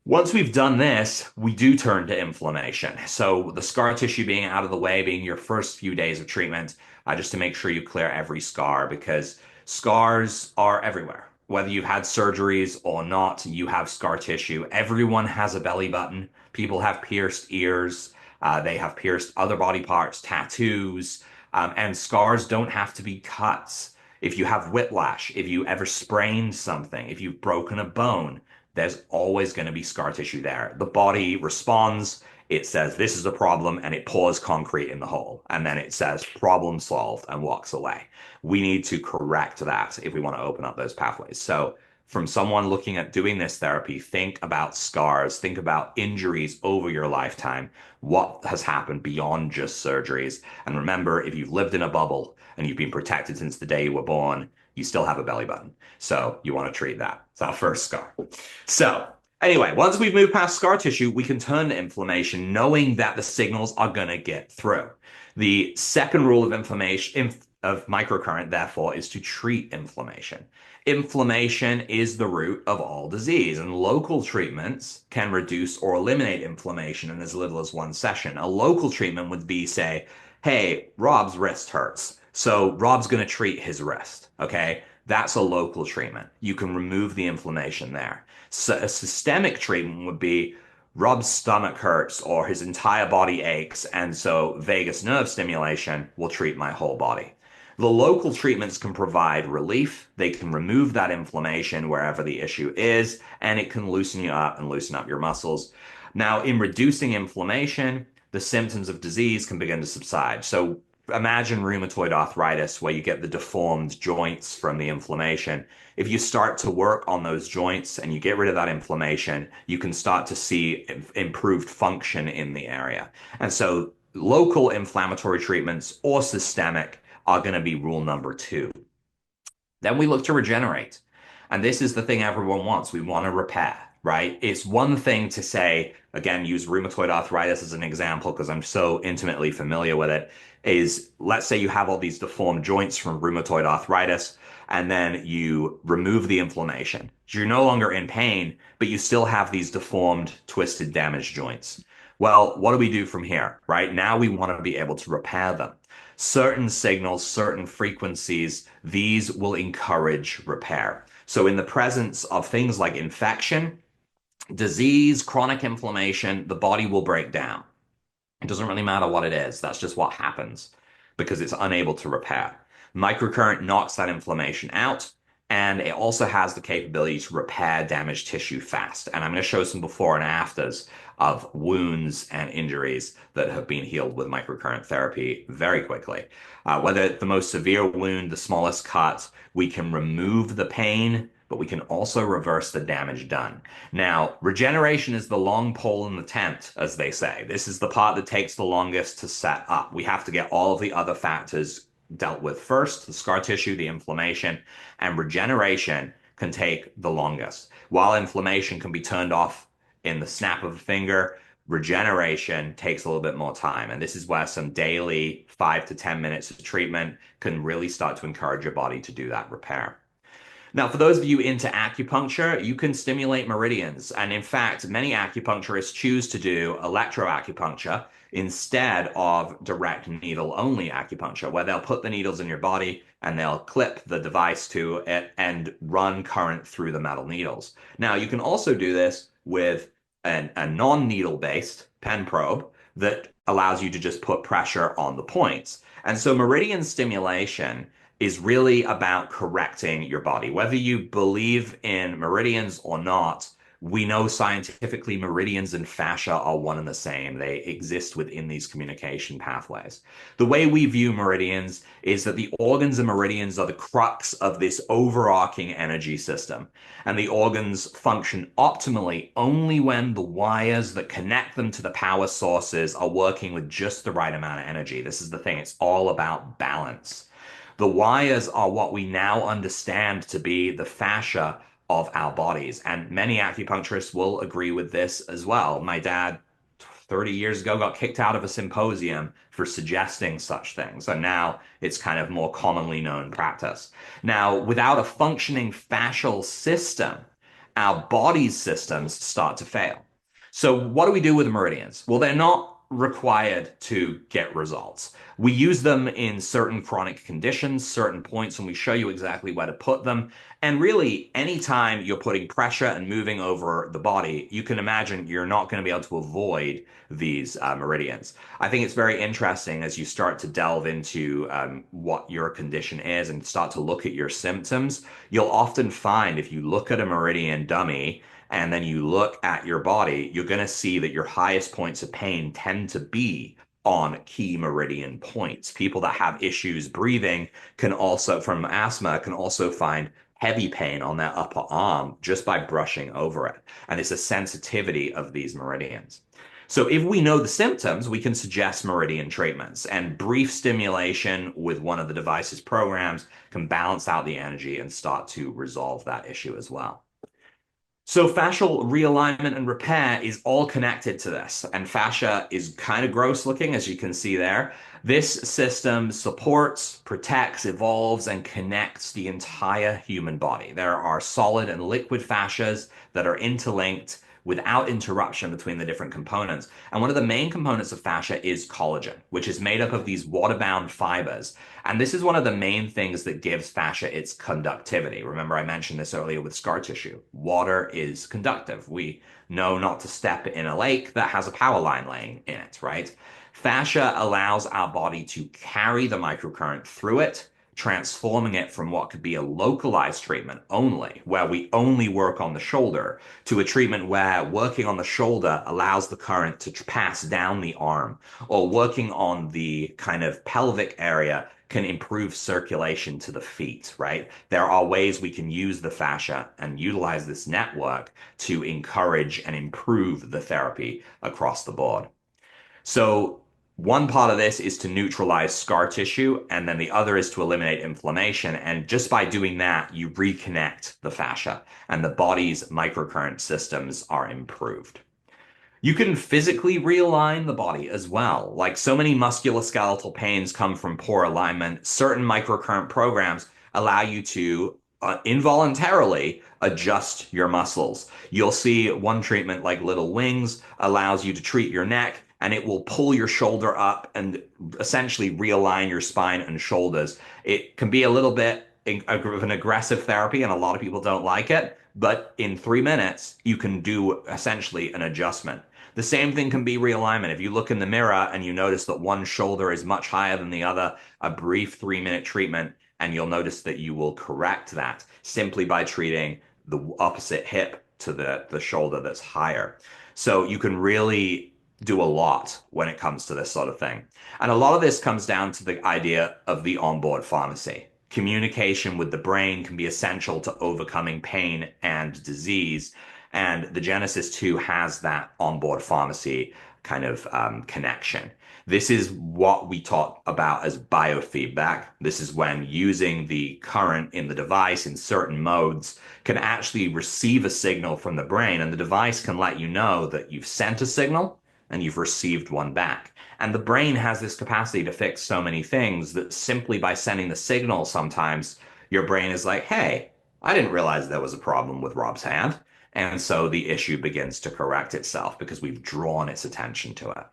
Once we've done this, we do turn to inflammation. So the scar tissue being out of the way, being your first few days of treatment, just to make sure you clear every scar because scars are everywhere. Whether you've had surgeries or not, you have scar tissue. Everyone has a belly button. People have pierced ears. They have pierced other body parts, tattoos, and scars don't have to be cuts. If you have whiplash, if you ever sprained something, if you've broken a bone, there's always going to be scar tissue there. The body responds, it says, this is a problem, and it pours concrete in the hole. And then it says, problem solved, and walks away. We need to correct that if we want to open up those pathways. So, from someone looking at doing this therapy, think about scars, think about injuries over your lifetime, what has happened beyond just surgeries. And remember, if you've lived in a bubble and you've been protected since the day you were born, you still have a belly button. So you want to treat that. It's our first scar. So anyway, once we've moved past scar tissue, we can turn to inflammation, knowing that the signals are going to get through. The second rule of inflammation of microcurrent, therefore, is to treat inflammation. Inflammation is the root of all disease, and local treatments can reduce or eliminate inflammation in as little as one session. A local treatment would be, say, hey, Rob's wrist hurts. So Rob's going to treat his wrist. Okay. That's a local treatment. You can remove the inflammation there. So a systemic treatment would be Rob's stomach hurts or his entire body aches, and so vagus nerve stimulation will treat my whole body. The local treatments can provide relief. They can remove that inflammation wherever the issue is, and it can loosen you up and loosen up your muscles. Now, in reducing inflammation, the symptoms of disease can begin to subside. So imagine rheumatoid arthritis, where you get the deformed joints from the inflammation. If you start to work on those joints and you get rid of that inflammation, you can start to see improved function in the area. And so local inflammatory treatments or systemic are going to be rule number two. Then we look to regenerate. And this is the thing everyone wants. We want to repair, right? It's one thing to say, again, use rheumatoid arthritis as an example because I'm so intimately familiar with it, is let's say you have all these deformed joints from rheumatoid arthritis, and then you remove the inflammation. You're no longer in pain, but you still have these deformed, twisted, damaged joints. Well, what do we do from here, right? Now we want to be able to repair them. Certain signals, certain frequencies, these will encourage repair. So in the presence of things like infection, disease, chronic inflammation, the body will break down. It doesn't really matter what it is. That's just what happens because it's unable to repair. Microcurrent knocks that inflammation out, and it also has the capability to repair damaged tissue fast. And I'm going to show some before and afters of wounds and injuries that have been healed with microcurrent therapy very quickly. Whether the most severe wound, the smallest cut, we can remove the pain, but we can also reverse the damage done. Now, regeneration is the long pole in the tent, as they say. This is the part that takes the longest to set up. We have to get all of the other factors dealt with first, the scar tissue, the inflammation, and regeneration can take the longest. While inflammation can be turned off in the snap of a finger, regeneration takes a little bit more time. And this is where some daily 5 to 10 minutes of treatment can really start to encourage your body to do that repair. Now, for those of you into acupuncture, you can stimulate meridians. And in fact, many acupuncturists choose to do electroacupuncture instead of direct needle only acupuncture, where they'll put the needles in your body and they'll clip the device to it and run current through the metal needles. Now, you can also do this with a non-needle based pen probe that allows you to just put pressure on the points. And so meridian stimulation is really about correcting your body. Whether you believe in meridians or not, we know scientifically meridians and fascia are one and the same. They exist within these communication pathways. The way we view meridians is that the organs and meridians are the crux of this overarching energy system. And the organs function optimally only when the wires that connect them to the power sources are working with just the right amount of energy. This is the thing, it's all about balance. The wires are what we now understand to be the fascia of our bodies. And many acupuncturists will agree with this as well. My dad, 30 years ago, got kicked out of a symposium for suggesting such things. And now it's kind of more commonly known practice. Now, without a functioning fascial system, our body's systems start to fail. So what do we do with meridians? Well, they're not required to get results. We use them in certain chronic conditions, certain points, and we show you exactly where to put them. And really, anytime you're putting pressure and moving over the body, you can imagine you're not going to be able to avoid these meridians. I think it's very interesting as you start to delve into what your condition is and start to look at your symptoms. You'll often find if you look at a meridian dummy, and then you look at your body, you're going to see that your highest points of pain tend to be on key meridian points. People that have issues breathing can also, from asthma, can also find heavy pain on their upper arm just by brushing over it. And it's a sensitivity of these meridians. So if we know the symptoms, we can suggest meridian treatments, and brief stimulation with one of the device's programs can balance out the energy and start to resolve that issue as well. So fascial realignment and repair is all connected to this. And fascia is kind of gross looking, as you can see there. This system supports, protects, evolves, and connects the entire human body. There are solid and liquid fascias that are interlinked without interruption between the different components. And one of the main components of fascia is collagen, which is made up of these water-bound fibers. And this is one of the main things that gives fascia its conductivity. Remember, I mentioned this earlier with scar tissue. Water is conductive. We know not to step in a lake that has a power line laying in it, right? Fascia allows our body to carry the microcurrent through it, transforming it from what could be a localized treatment only, where we only work on the shoulder, to a treatment where working on the shoulder allows the current to pass down the arm, or working on the kind of pelvic area can improve circulation to the feet, right? There are ways we can use the fascia and utilize this network to encourage and improve the therapy across the board. So one part of this is to neutralize scar tissue, and then the other is to eliminate inflammation. And just by doing that, you reconnect the fascia, and the body's microcurrent systems are improved. You can physically realign the body as well. Like so many musculoskeletal pains come from poor alignment, certain microcurrent programs allow you to involuntarily adjust your muscles. You'll see one treatment like Little Wings allows you to treat your neck and it will pull your shoulder up and essentially realign your spine and shoulders. It can be a little bit of an aggressive therapy and a lot of people don't like it, but in 3 minutes, you can do essentially an adjustment. The same thing can be realignment. If you look in the mirror and you notice that one shoulder is much higher than the other, a brief 3 minute treatment, and you'll notice that you will correct that simply by treating the opposite hip to the shoulder that's higher. So you can really do a lot when it comes to this sort of thing. And a lot of this comes down to the idea of the onboard pharmacy. Communication with the brain can be essential to overcoming pain and disease. And the Genesis 2 has that onboard pharmacy kind of connection. This is what we talk about as biofeedback. This is when using the current in the device in certain modes can actually receive a signal from the brain, and the device can let you know that you've sent a signal and you've received one back. And the brain has this capacity to fix so many things that simply by sending the signal, sometimes your brain is like, hey, I didn't realize there was a problem with Rob's hand. And so the issue begins to correct itself because we've drawn its attention to it.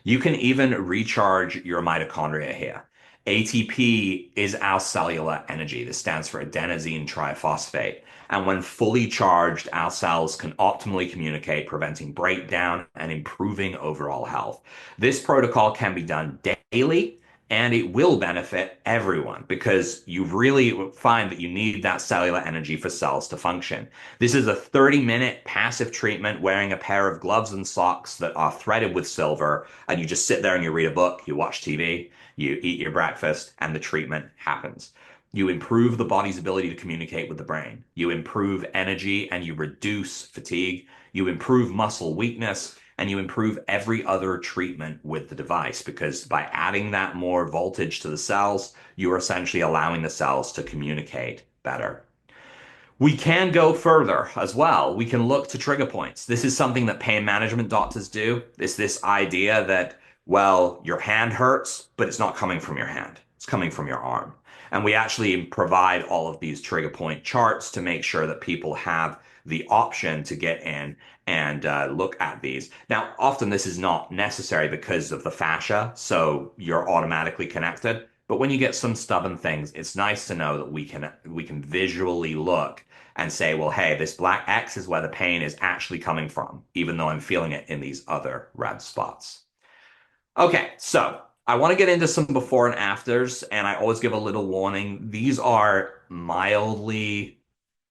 You can even recharge your mitochondria here. ATP is our cellular energy. This stands for adenosine triphosphate. And when fully charged, our cells can optimally communicate, preventing breakdown and improving overall health. This protocol can be done daily and it will benefit everyone because you really find that you need that cellular energy for cells to function. This is a 30-minute passive treatment wearing a pair of gloves and socks that are threaded with silver, and you just sit there and you read a book, you watch TV, you eat your breakfast, and the treatment happens. You improve the body's ability to communicate with the brain. You improve energy and you reduce fatigue. You improve muscle weakness and you improve every other treatment with the device because by adding that more voltage to the cells, you are essentially allowing the cells to communicate better. We can go further as well. We can look to trigger points. This is something that pain management doctors do. It's this idea that, well, your hand hurts, but it's not coming from your hand. It's coming from your arm. And we actually provide all of these trigger point charts to make sure that people have the option to get in and look at these. Now, often this is not necessary because of the fascia, so you're automatically connected. But when you get some stubborn things, it's nice to know that we can visually look and say, well, hey, this black X is where the pain is actually coming from, even though I'm feeling it in these other red spots. Okay, so I want to get into some before and afters, and I always give a little warning. These are mildly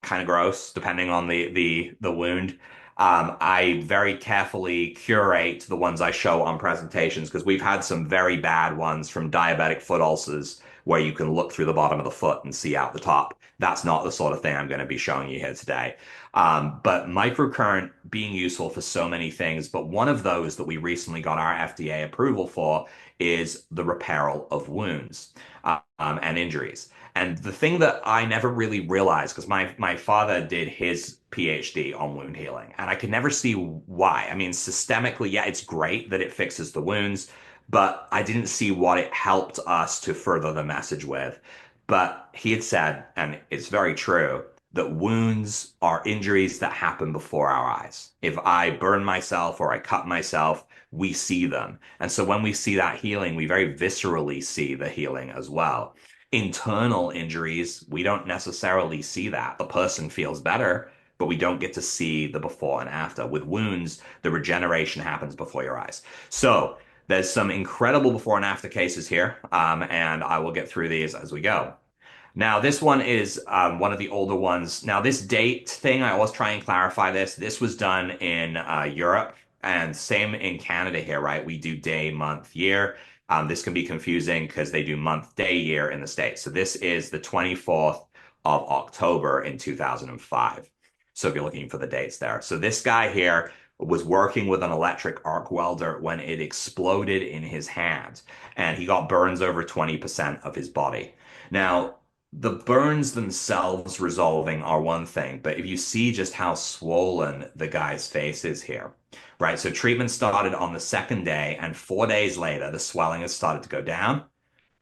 kind of gross, depending on the wound. I very carefully curate the ones I show on presentations because we've had some very bad ones from diabetic foot ulcers where you can look through the bottom of the foot and see out the top. That's not the sort of thing I'm going to be showing you here today. But microcurrent being useful for so many things, but one of those that we recently got our FDA approval for is the repair of wounds and injuries. And the thing that I never really realized, because my father did his PhD on wound healing, and I could never see why. I mean, systemically, yeah, it's great that it fixes the wounds, but I didn't see what it helped us to further the message with. But he had said, and it's very true, that wounds are injuries that happen before our eyes. If I burn myself or I cut myself, we see them. And so when we see that healing, we very viscerally see the healing as well. Internal injuries, we don't necessarily see that. The person feels better, but we don't get to see the before and after. With wounds, the regeneration happens before your eyes. So there's some incredible before and after cases here, and I will get through these as we go. Now, this one is one of the older ones. Now, this date thing, I always try and clarify this. This was done in Europe and same in Canada here, right? We do day, month, year. This can be confusing because they do month, day, year in the States. So this is the 24th of October in 2005. So if you're looking for the dates there. So this guy here was working with an electric arc welder when it exploded in his hand, and he got burns over 20% of his body. Now, the burns themselves resolving are one thing, but if you see just how swollen the guy's face is here, right? So treatment started on the second day, and 4 days later, the swelling has started to go down.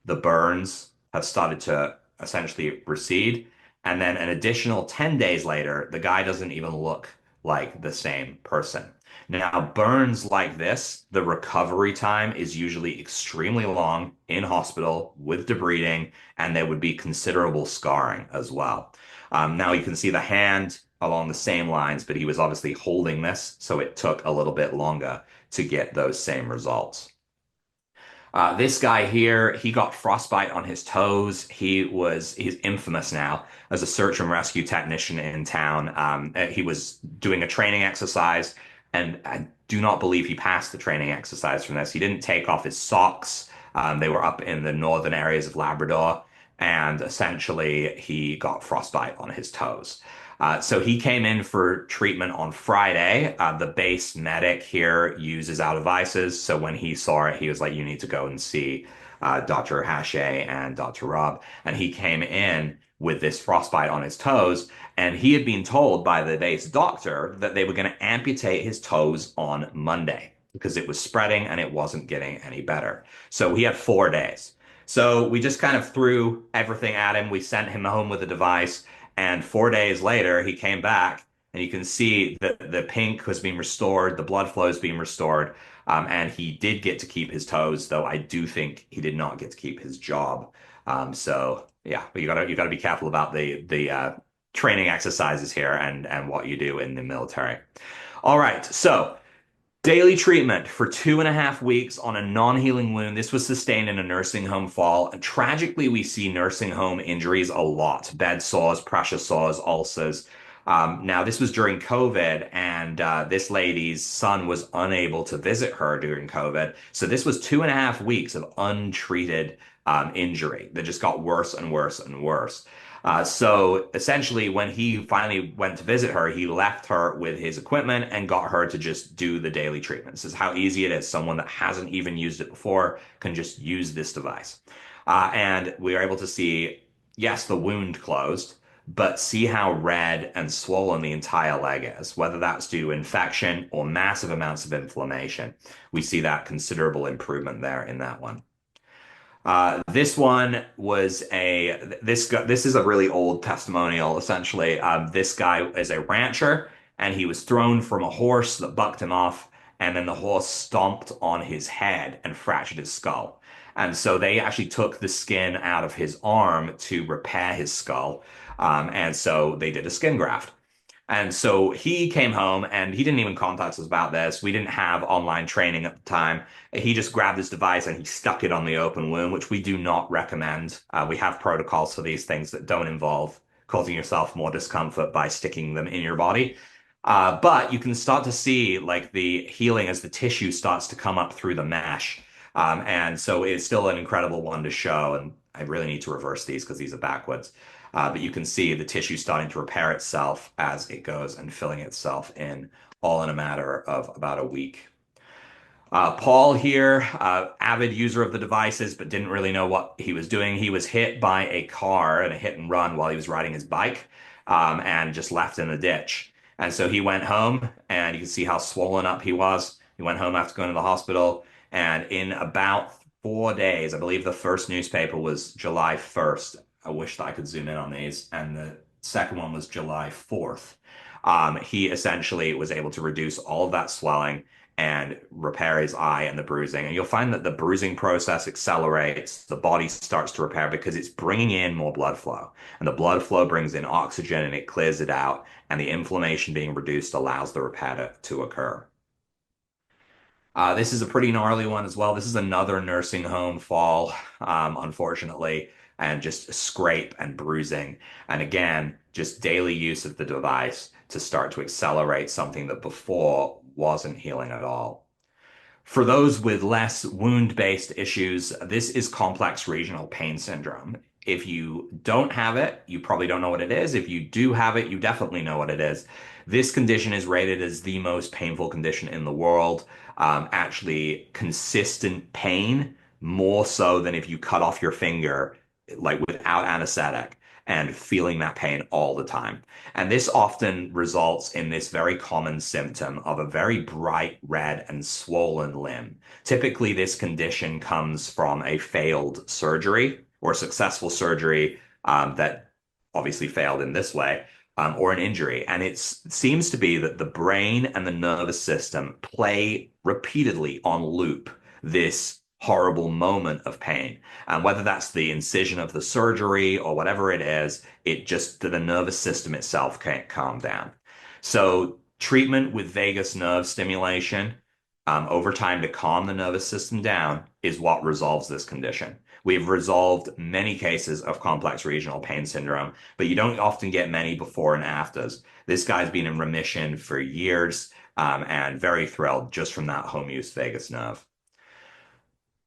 The burns have started to essentially recede. And then an additional 10 days later, the guy doesn't even look like the same person. Now, burns like this, the recovery time is usually extremely long in hospital with debriding, and there would be considerable scarring as well. Now, you can see the hand along the same lines, but he was obviously holding this, so it took a little bit longer to get those same results. This guy here, he got frostbite on his toes. He's infamous now as a search and rescue technician in town. He was doing a training exercise, and I do not believe he passed the training exercise from this. He didn't take off his socks. They were up in the northern areas of Labrador, and essentially he got frostbite on his toes. So he came in for treatment on Friday. The base medic here uses our devices. So when he saw it, he was like, you need to go and see Dr. Hache and Dr. Rob. And he came in with this frostbite on his toes. And he had been told by the base doctor that they were going to amputate his toes on Monday because it was spreading and it wasn't getting any better. So he had 4 days. So we just kind of threw everything at him. We sent him home with a device. And 4 days later, he came back, and you can see that the pink has been restored, the blood flow is being restored, and he did get to keep his toes, though I do think he did not get to keep his job. So yeah, but you gotta be careful about the training exercises here and what you do in the military. All right, so. Daily treatment for 2.5 weeks on a non-healing wound. This was sustained in a nursing home fall. And tragically, we see nursing home injuries a lot. Bed sores, pressure sores, ulcers. Now, this was during COVID, and this lady's son was unable to visit her during COVID. So this was 2.5 weeks of untreated injury that just got worse and worse and worse. So essentially, when he finally went to visit her, he left her with his equipment and got her to just do the daily treatment. This is how easy it is. Someone that hasn't even used it before can just use this device. And we are able to see, yes, the wound closed, but see how red and swollen the entire leg is, whether that's due to infection or massive amounts of inflammation. We see that considerable improvement there in that one. This one was this is a really old testimonial, essentially. This guy is a rancher, and he was thrown from a horse that bucked him off, and then the horse stomped on his head and fractured his skull. And so they actually took the skin out of his arm to repair his skull. And so they did a skin graft. And so he came home and he didn't even contact us about this. We didn't have online training at the time. He just grabbed his device and he stuck it on the open wound, which we do not recommend. We have protocols for these things that don't involve causing yourself more discomfort by sticking them in your body. But you can start to see like the healing as the tissue starts to come up through the mesh. And so it's still an incredible one to show. And I really need to reverse these because these are backwards. But you can see the tissue starting to repair itself as it goes and filling itself in, all in a matter of about a week. Paul here, avid user of the devices, but didn't really know what he was doing. He was hit by a car in a hit and run while he was riding his bike, and just left in the ditch. And so he went home, and you can see how swollen up he was. He went home after going to the hospital, and in about 4 days, I believe the first newspaper was July 1st. I wish that I could zoom in on these. And the second one was July 4th. He essentially was able to reduce all of that swelling and repair his eye and the bruising. And you'll find that the bruising process accelerates, the body starts to repair because it's bringing in more blood flow. And the blood flow brings in oxygen and it clears it out. And the inflammation being reduced allows the repair to occur. This is a pretty gnarly one as well. This is another nursing home fall, unfortunately, and just scrape and bruising. And again, just daily use of the device to start to accelerate something that before wasn't healing at all. For those with less wound-based issues, this is complex regional pain syndrome. If you don't have it, you probably don't know what it is. If you do have it, you definitely know what it is. This condition is rated as the most painful condition in the world. Actually, consistent pain, more so than if you cut off your finger, like without anesthetic, and feeling that pain all the time. And this often results in this very common symptom of a very bright red and swollen limb. Typically, this condition comes from a failed surgery or successful surgery that obviously failed in this way, or an injury. And it seems to be that the brain and the nervous system play repeatedly on loop this horrible moment of pain. And whether that's the incision of the surgery or whatever it is, it just, the nervous system itself can't calm down. So treatment with vagus nerve stimulation over time to calm the nervous system down is what resolves this condition. We've resolved many cases of complex regional pain syndrome, but you don't often get many before and afters. This guy's been in remission for years, and very thrilled just from that home use vagus nerve.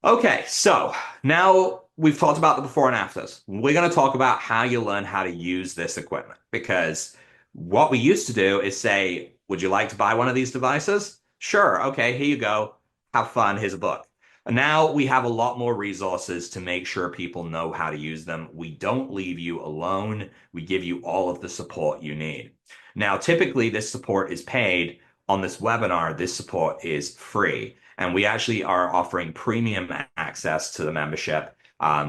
Okay, so now we've talked about the before and afters. We're going to talk about how you learn how to use this equipment because what we used to do is say, would you like to buy one of these devices? Sure. Okay, here you go. Have fun. Here's a book. And now we have a lot more resources to make sure people know how to use them. We don't leave you alone. We give you all of the support you need. Now, typically this support is paid. On this webinar, this support is free. And we actually are offering premium access to the membership,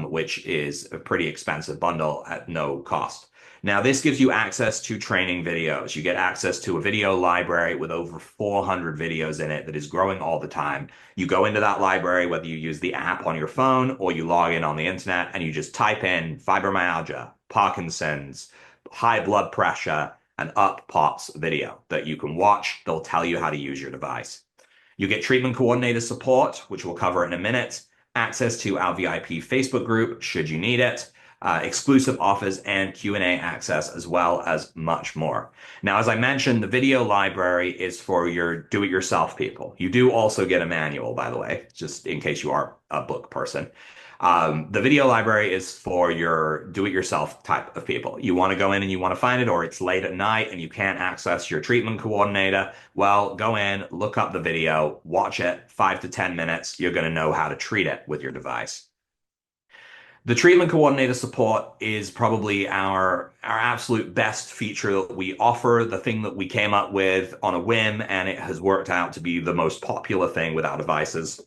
which is a pretty expensive bundle at no cost. Now, this gives you access to training videos. You get access to a video library with over 400 videos in it that is growing all the time. You go into that library, whether you use the app on your phone or you log in on the internet, and you just type in fibromyalgia, Parkinson's, high blood pressure, and up pops video that you can watch. They'll tell you how to use your device. You get treatment coordinator support, which we'll cover in a minute, access to our VIP Facebook group, should you need it, exclusive offers and Q&A access, as well as much more. Now, as I mentioned, the video library is for your do-it-yourself people. You do also get a manual, by the way, just in case you are a book person. The video library is for your do-it-yourself type of people. You want to go in and you want to find it, or it's late at night and you can't access your treatment coordinator. Well, go in, look up the video, watch it, 5 to 10 minutes. You're going to know how to treat it with your device. The treatment coordinator support is probably our absolute best feature that we offer, the thing that we came up with on a whim, and it has worked out to be the most popular thing with our devices.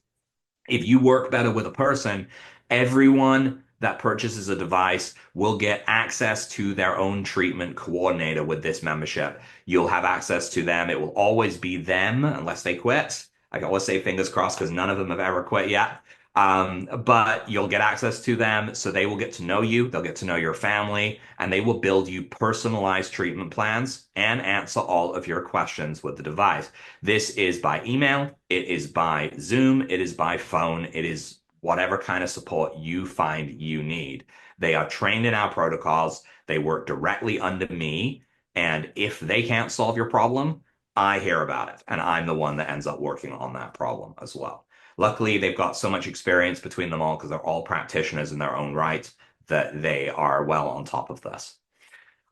If you work better with a person, everyone that purchases a device will get access to their own treatment coordinator with this membership. You'll have access to them. It will always be them unless they quit. I can always say fingers crossed because none of them have ever quit yet. But you'll get access to them, so they will get to know you, they'll get to know your family, and they will build you personalized treatment plans and answer all of your questions with the device. This is by email, it is by Zoom, it is by phone, it is whatever kind of support you find you need. They are trained in our protocols, they work directly under me, and if they can't solve your problem, I hear about it, and I'm the one that ends up working on that problem as well. Luckily, they've got so much experience between them all because they're all practitioners in their own right that they are well on top of this.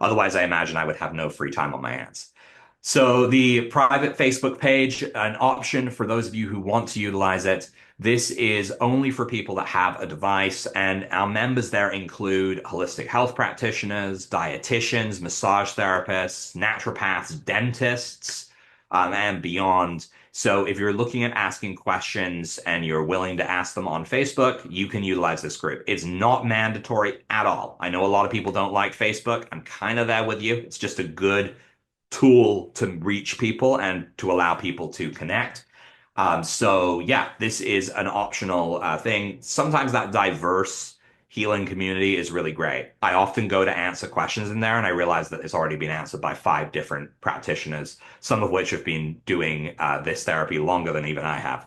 Otherwise, I imagine I would have no free time on my hands. So the private Facebook page, an option for those of you who want to utilize it. This is only for people that have a device, and our members there include holistic health practitioners, dietitians, massage therapists, naturopaths, dentists, and beyond. So if you're looking at asking questions and you're willing to ask them on Facebook, you can utilize this group. It's not mandatory at all. I know a lot of people don't like Facebook. I'm kind of there with you. It's just a good tool to reach people and to allow people to connect. So yeah, this is an optional thing. Sometimes that diverse healing community is really great. I often go to answer questions in there and I realize that it's already been answered by 5 different practitioners, some of which have been doing this therapy longer than even I have.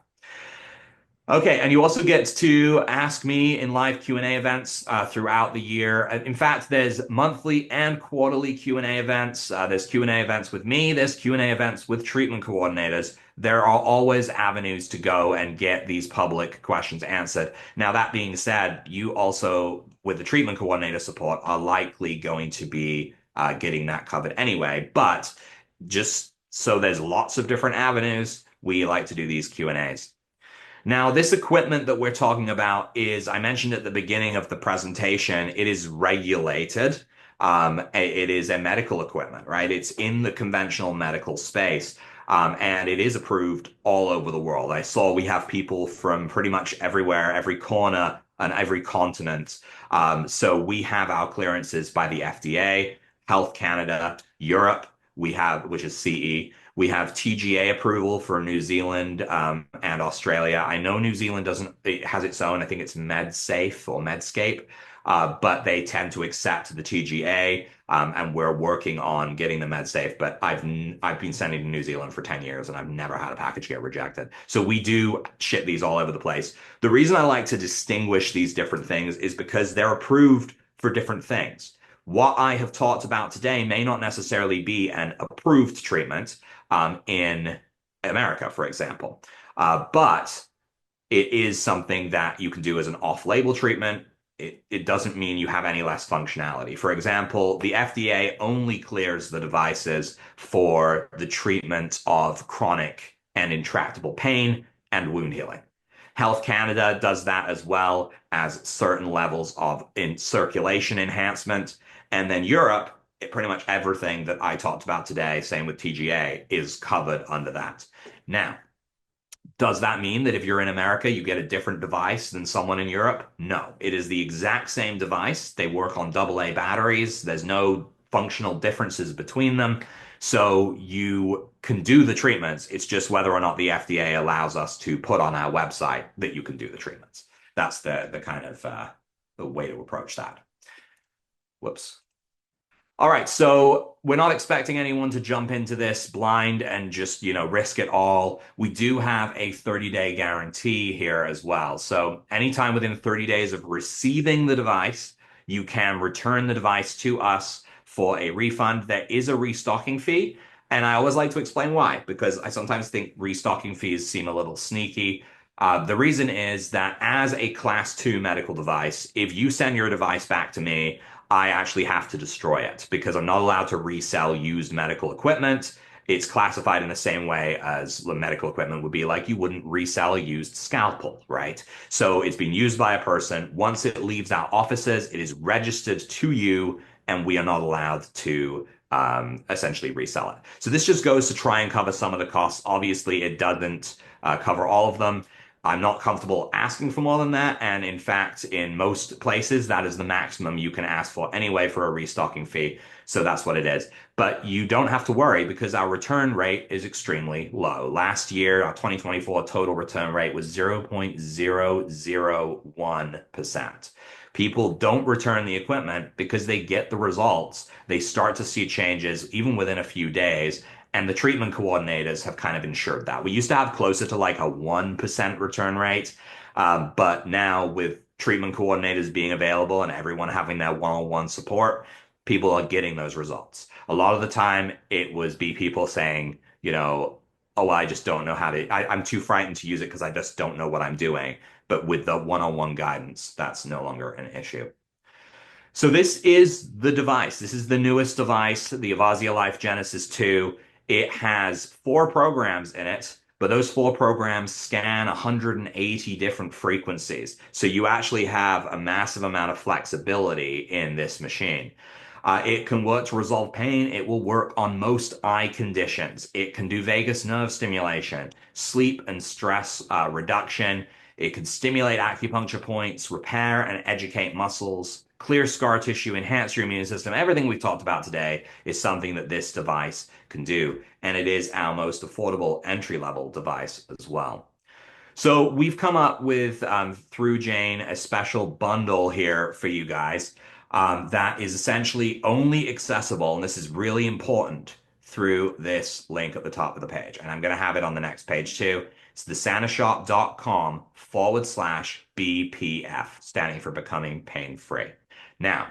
Okay, and you also get to ask me in live Q&A events throughout the year. In fact, there's monthly and quarterly Q&A events. There's Q&A events with me. There's Q&A events with treatment coordinators. There are always avenues to go and get these public questions answered. Now, that being said, you also, with the treatment coordinator support, are likely going to be getting that covered anyway. But just so there's lots of different avenues, we like to do these Q&As. Now, this equipment that we're talking about is, I mentioned at the beginning of the presentation, it is regulated. It is a medical equipment, right? It's in the conventional medical space. And it is approved all over the world. I saw we have people from pretty much everywhere, every corner and every continent. So we have our clearances by the FDA, Health Canada, Europe, we have, which is CE. We have TGA approval for New Zealand and Australia. I know New Zealand doesn't, it has its own, I think it's MedSafe or Medscape, but they tend to accept the TGA, and we're working on getting the MedSafe. But I've been sending to New Zealand for 10 years and I've never had a package get rejected. So we do ship these all over the place. The reason I like to distinguish these different things is because they're approved for different things. What I have talked about today may not necessarily be an approved treatment in America, for example. But it is something that you can do as an off-label treatment. It doesn't mean you have any less functionality. For example, the FDA only clears the devices for the treatment of chronic and intractable pain and wound healing. Health Canada does that as well as certain levels of in circulation enhancement. And then Europe, pretty much everything that I talked about today, same with TGA, is covered under that. Now, does that mean that if you're in America, you get a different device than someone in Europe? No, it is the exact same device. They work on AA batteries. There's no functional differences between them. So you can do the treatments. It's just whether or not the FDA allows us to put on our website that you can do the treatments. That's the kind of the way to approach that. Whoops. All right, so we're not expecting anyone to jump into this blind and just, risk it all. We do have a 30-day guarantee here as well. So anytime within 30 days of receiving the device, you can return the device to us for a refund. There is a restocking fee, and I always like to explain why, because I sometimes think restocking fees seem a little sneaky. The reason is that as a class 2 medical device, if you send your device back to me, I actually have to destroy it because I'm not allowed to resell used medical equipment. It's classified in the same way as the medical equipment would be, like you wouldn't resell a used scalpel, right? So it's been used by a person. Once it leaves our offices, it is registered to you, and we are not allowed to essentially resell it. So this just goes to try and cover some of the costs. Obviously, it doesn't cover all of them. I'm not comfortable asking for more than that. And in fact, in most places, that is the maximum you can ask for anyway for a restocking fee. So that's what it is. But you don't have to worry because our return rate is extremely low. Last year, our 2024 total return rate was 0.001%. People don't return the equipment because they get the results. They start to see changes even within a few days. And the treatment coordinators have kind of ensured that. We used to have closer to like a 1% return rate. But now with treatment coordinators being available and everyone having that one-on-one support, people are getting those results. A lot of the time it was be people saying, oh, I just don't know how to, I'm too frightened to use it because I just don't know what I'm doing. But with the one-on-one guidance, that's no longer an issue. So this is the device. This is the newest device, the Avazzia Life Genesis II. It has 4 programs in it, but those 4 programs scan 180 different frequencies. So you actually have a massive amount of flexibility in this machine. It can work to resolve pain. It will work on most eye conditions. It can do vagus nerve stimulation, sleep and stress reduction. It can stimulate acupuncture points, repair and educate muscles, clear scar tissue, enhance your immune system. Everything we've talked about today is something that this device can do. And it is our most affordable entry-level device as well. So we've come up with, through Jane, a special bundle here for you guys that is essentially only accessible, and this is really important, through this link at the top of the page. And I'm going to have it on the next page too. It's thesanashop.com/BPF, standing for Becoming Pain Free. Now,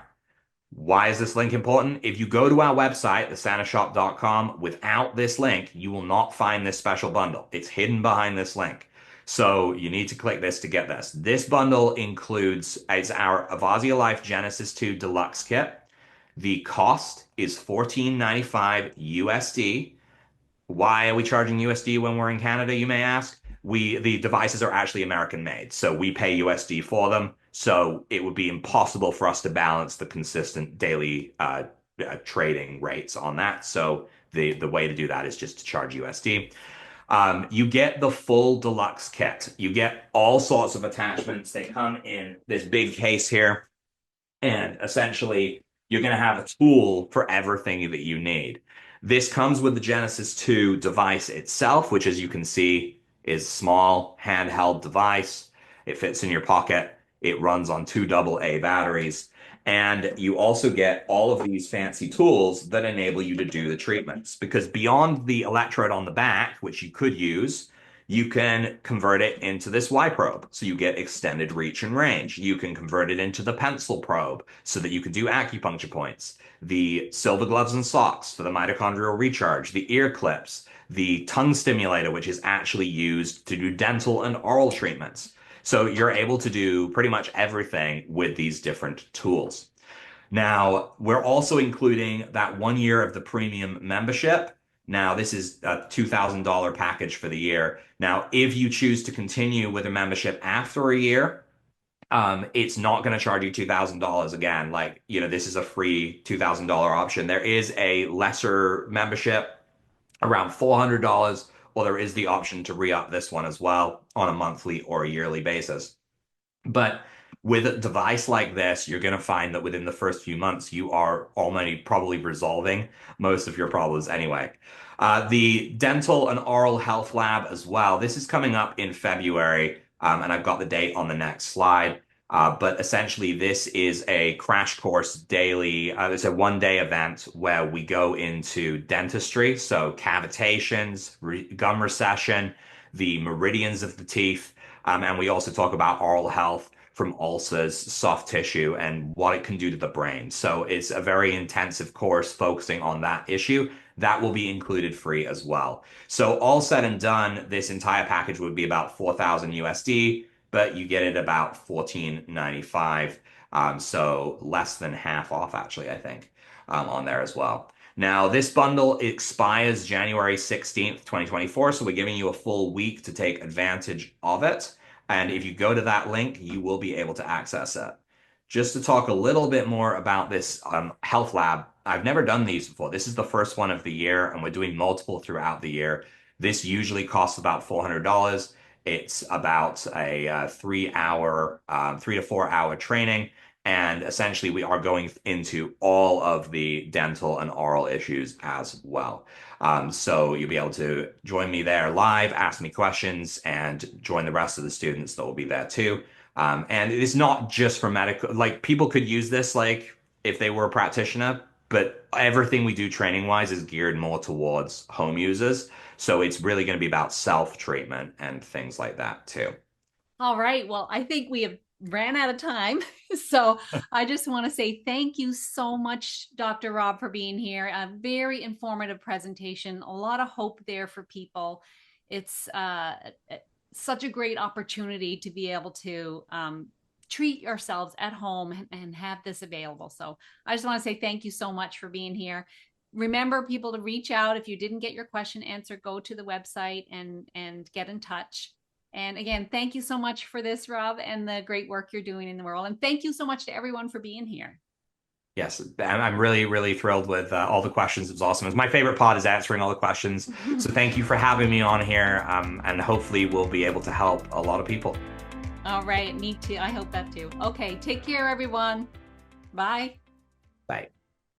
why is this link important? If you go to our website, thesanashop.com, without this link, you will not find this special bundle. It's hidden behind this link. So you need to click this to get this. This bundle includes, it's our Avazzia Life Genesis II Deluxe Kit. The cost is $14.95 USD. Why are we charging USD when we're in Canada, you may ask? The devices are actually American made, so we pay USD for them. So it would be impossible for us to balance the consistent daily trading rates on that. So the way to do that is just to charge USD. You get the full deluxe kit. You get all sorts of attachments. They come in this big case here. And essentially, you're going to have a tool for everything that you need. This comes with the Genesis 2 device itself, which, as you can see, is a small handheld device. It fits in your pocket. It runs on two AA batteries. And you also get all of these fancy tools that enable you to do the treatments. Because beyond the electrode on the back, which you could use, you can convert it into this Y probe. So you get extended reach and range. You can convert it into the pencil probe so that you can do acupuncture points. The silver gloves and socks for the mitochondrial recharge, the ear clips, the tongue stimulator, which is actually used to do dental and oral treatments. So you're able to do pretty much everything with these different tools. Now, we're also including that 1 year of the premium membership. Now, this is a $2,000 package for the year. Now, if you choose to continue with a membership after a year, it's not going to charge you $2,000 again. Like, this is a free $2,000 option. There is a lesser membership around $400, or there is the option to re-up this one as well on a monthly or a yearly basis. But with a device like this, you're going to find that within the first few months, you are already probably resolving most of your problems anyway. The dental and oral health lab as well. This is coming up in February, and I've got the date on the next slide. But essentially, this is a crash course daily. It's a 1 day event where we go into dentistry, so cavitations, gum recession, the meridians of the teeth. And we also talk about oral health from ulcers, soft tissue, and what it can do to the brain. So it's a very intensive course focusing on that issue. That will be included free as well. So all said and done, this entire package would be about 4,000 USD, but you get it about 14.95. So less than half off, actually, I think, on there as well. Now, this bundle expires January 16th, 2024, so we're giving you a full week to take advantage of it. And if you go to that link, you will be able to access it. Just to talk a little bit more about this health lab, I've never done these before. This is the first one of the year, and we're doing multiple throughout the year. This usually costs about $400. It's about a 3 hour, 3 to 4 hour training. And essentially, we are going into all of the dental and oral issues as well. So you'll be able to join me there live, ask me questions, and join the rest of the students that will be there too. And it is not just for medical, like people could use this like if they were a practitioner, but everything we do training wise is geared more towards home users. So it's really going to be about self-treatment and things like that too. All right. Well, I think we have ran out of time. So I just want to say thank you so much, Dr. Rob, for being here. A very informative presentation, a lot of hope there for people. It's such a great opportunity to be able to treat yourselves at home and have this available. So I just want to say thank you so much for being here. Remember, people, to reach out if you didn't get your question answered. Go to the website and get in touch. And again, thank you so much for this, Rob, and the great work you're doing in the world. And thank you so much to everyone for being here. Yes, and I'm really, really thrilled with all the questions. It was awesome. It's my favorite part is answering all the questions. So thank you for having me on here, and hopefully we'll be able to help a lot of people. All right, me too. I hope that too. Okay, take care, everyone. Bye. Bye.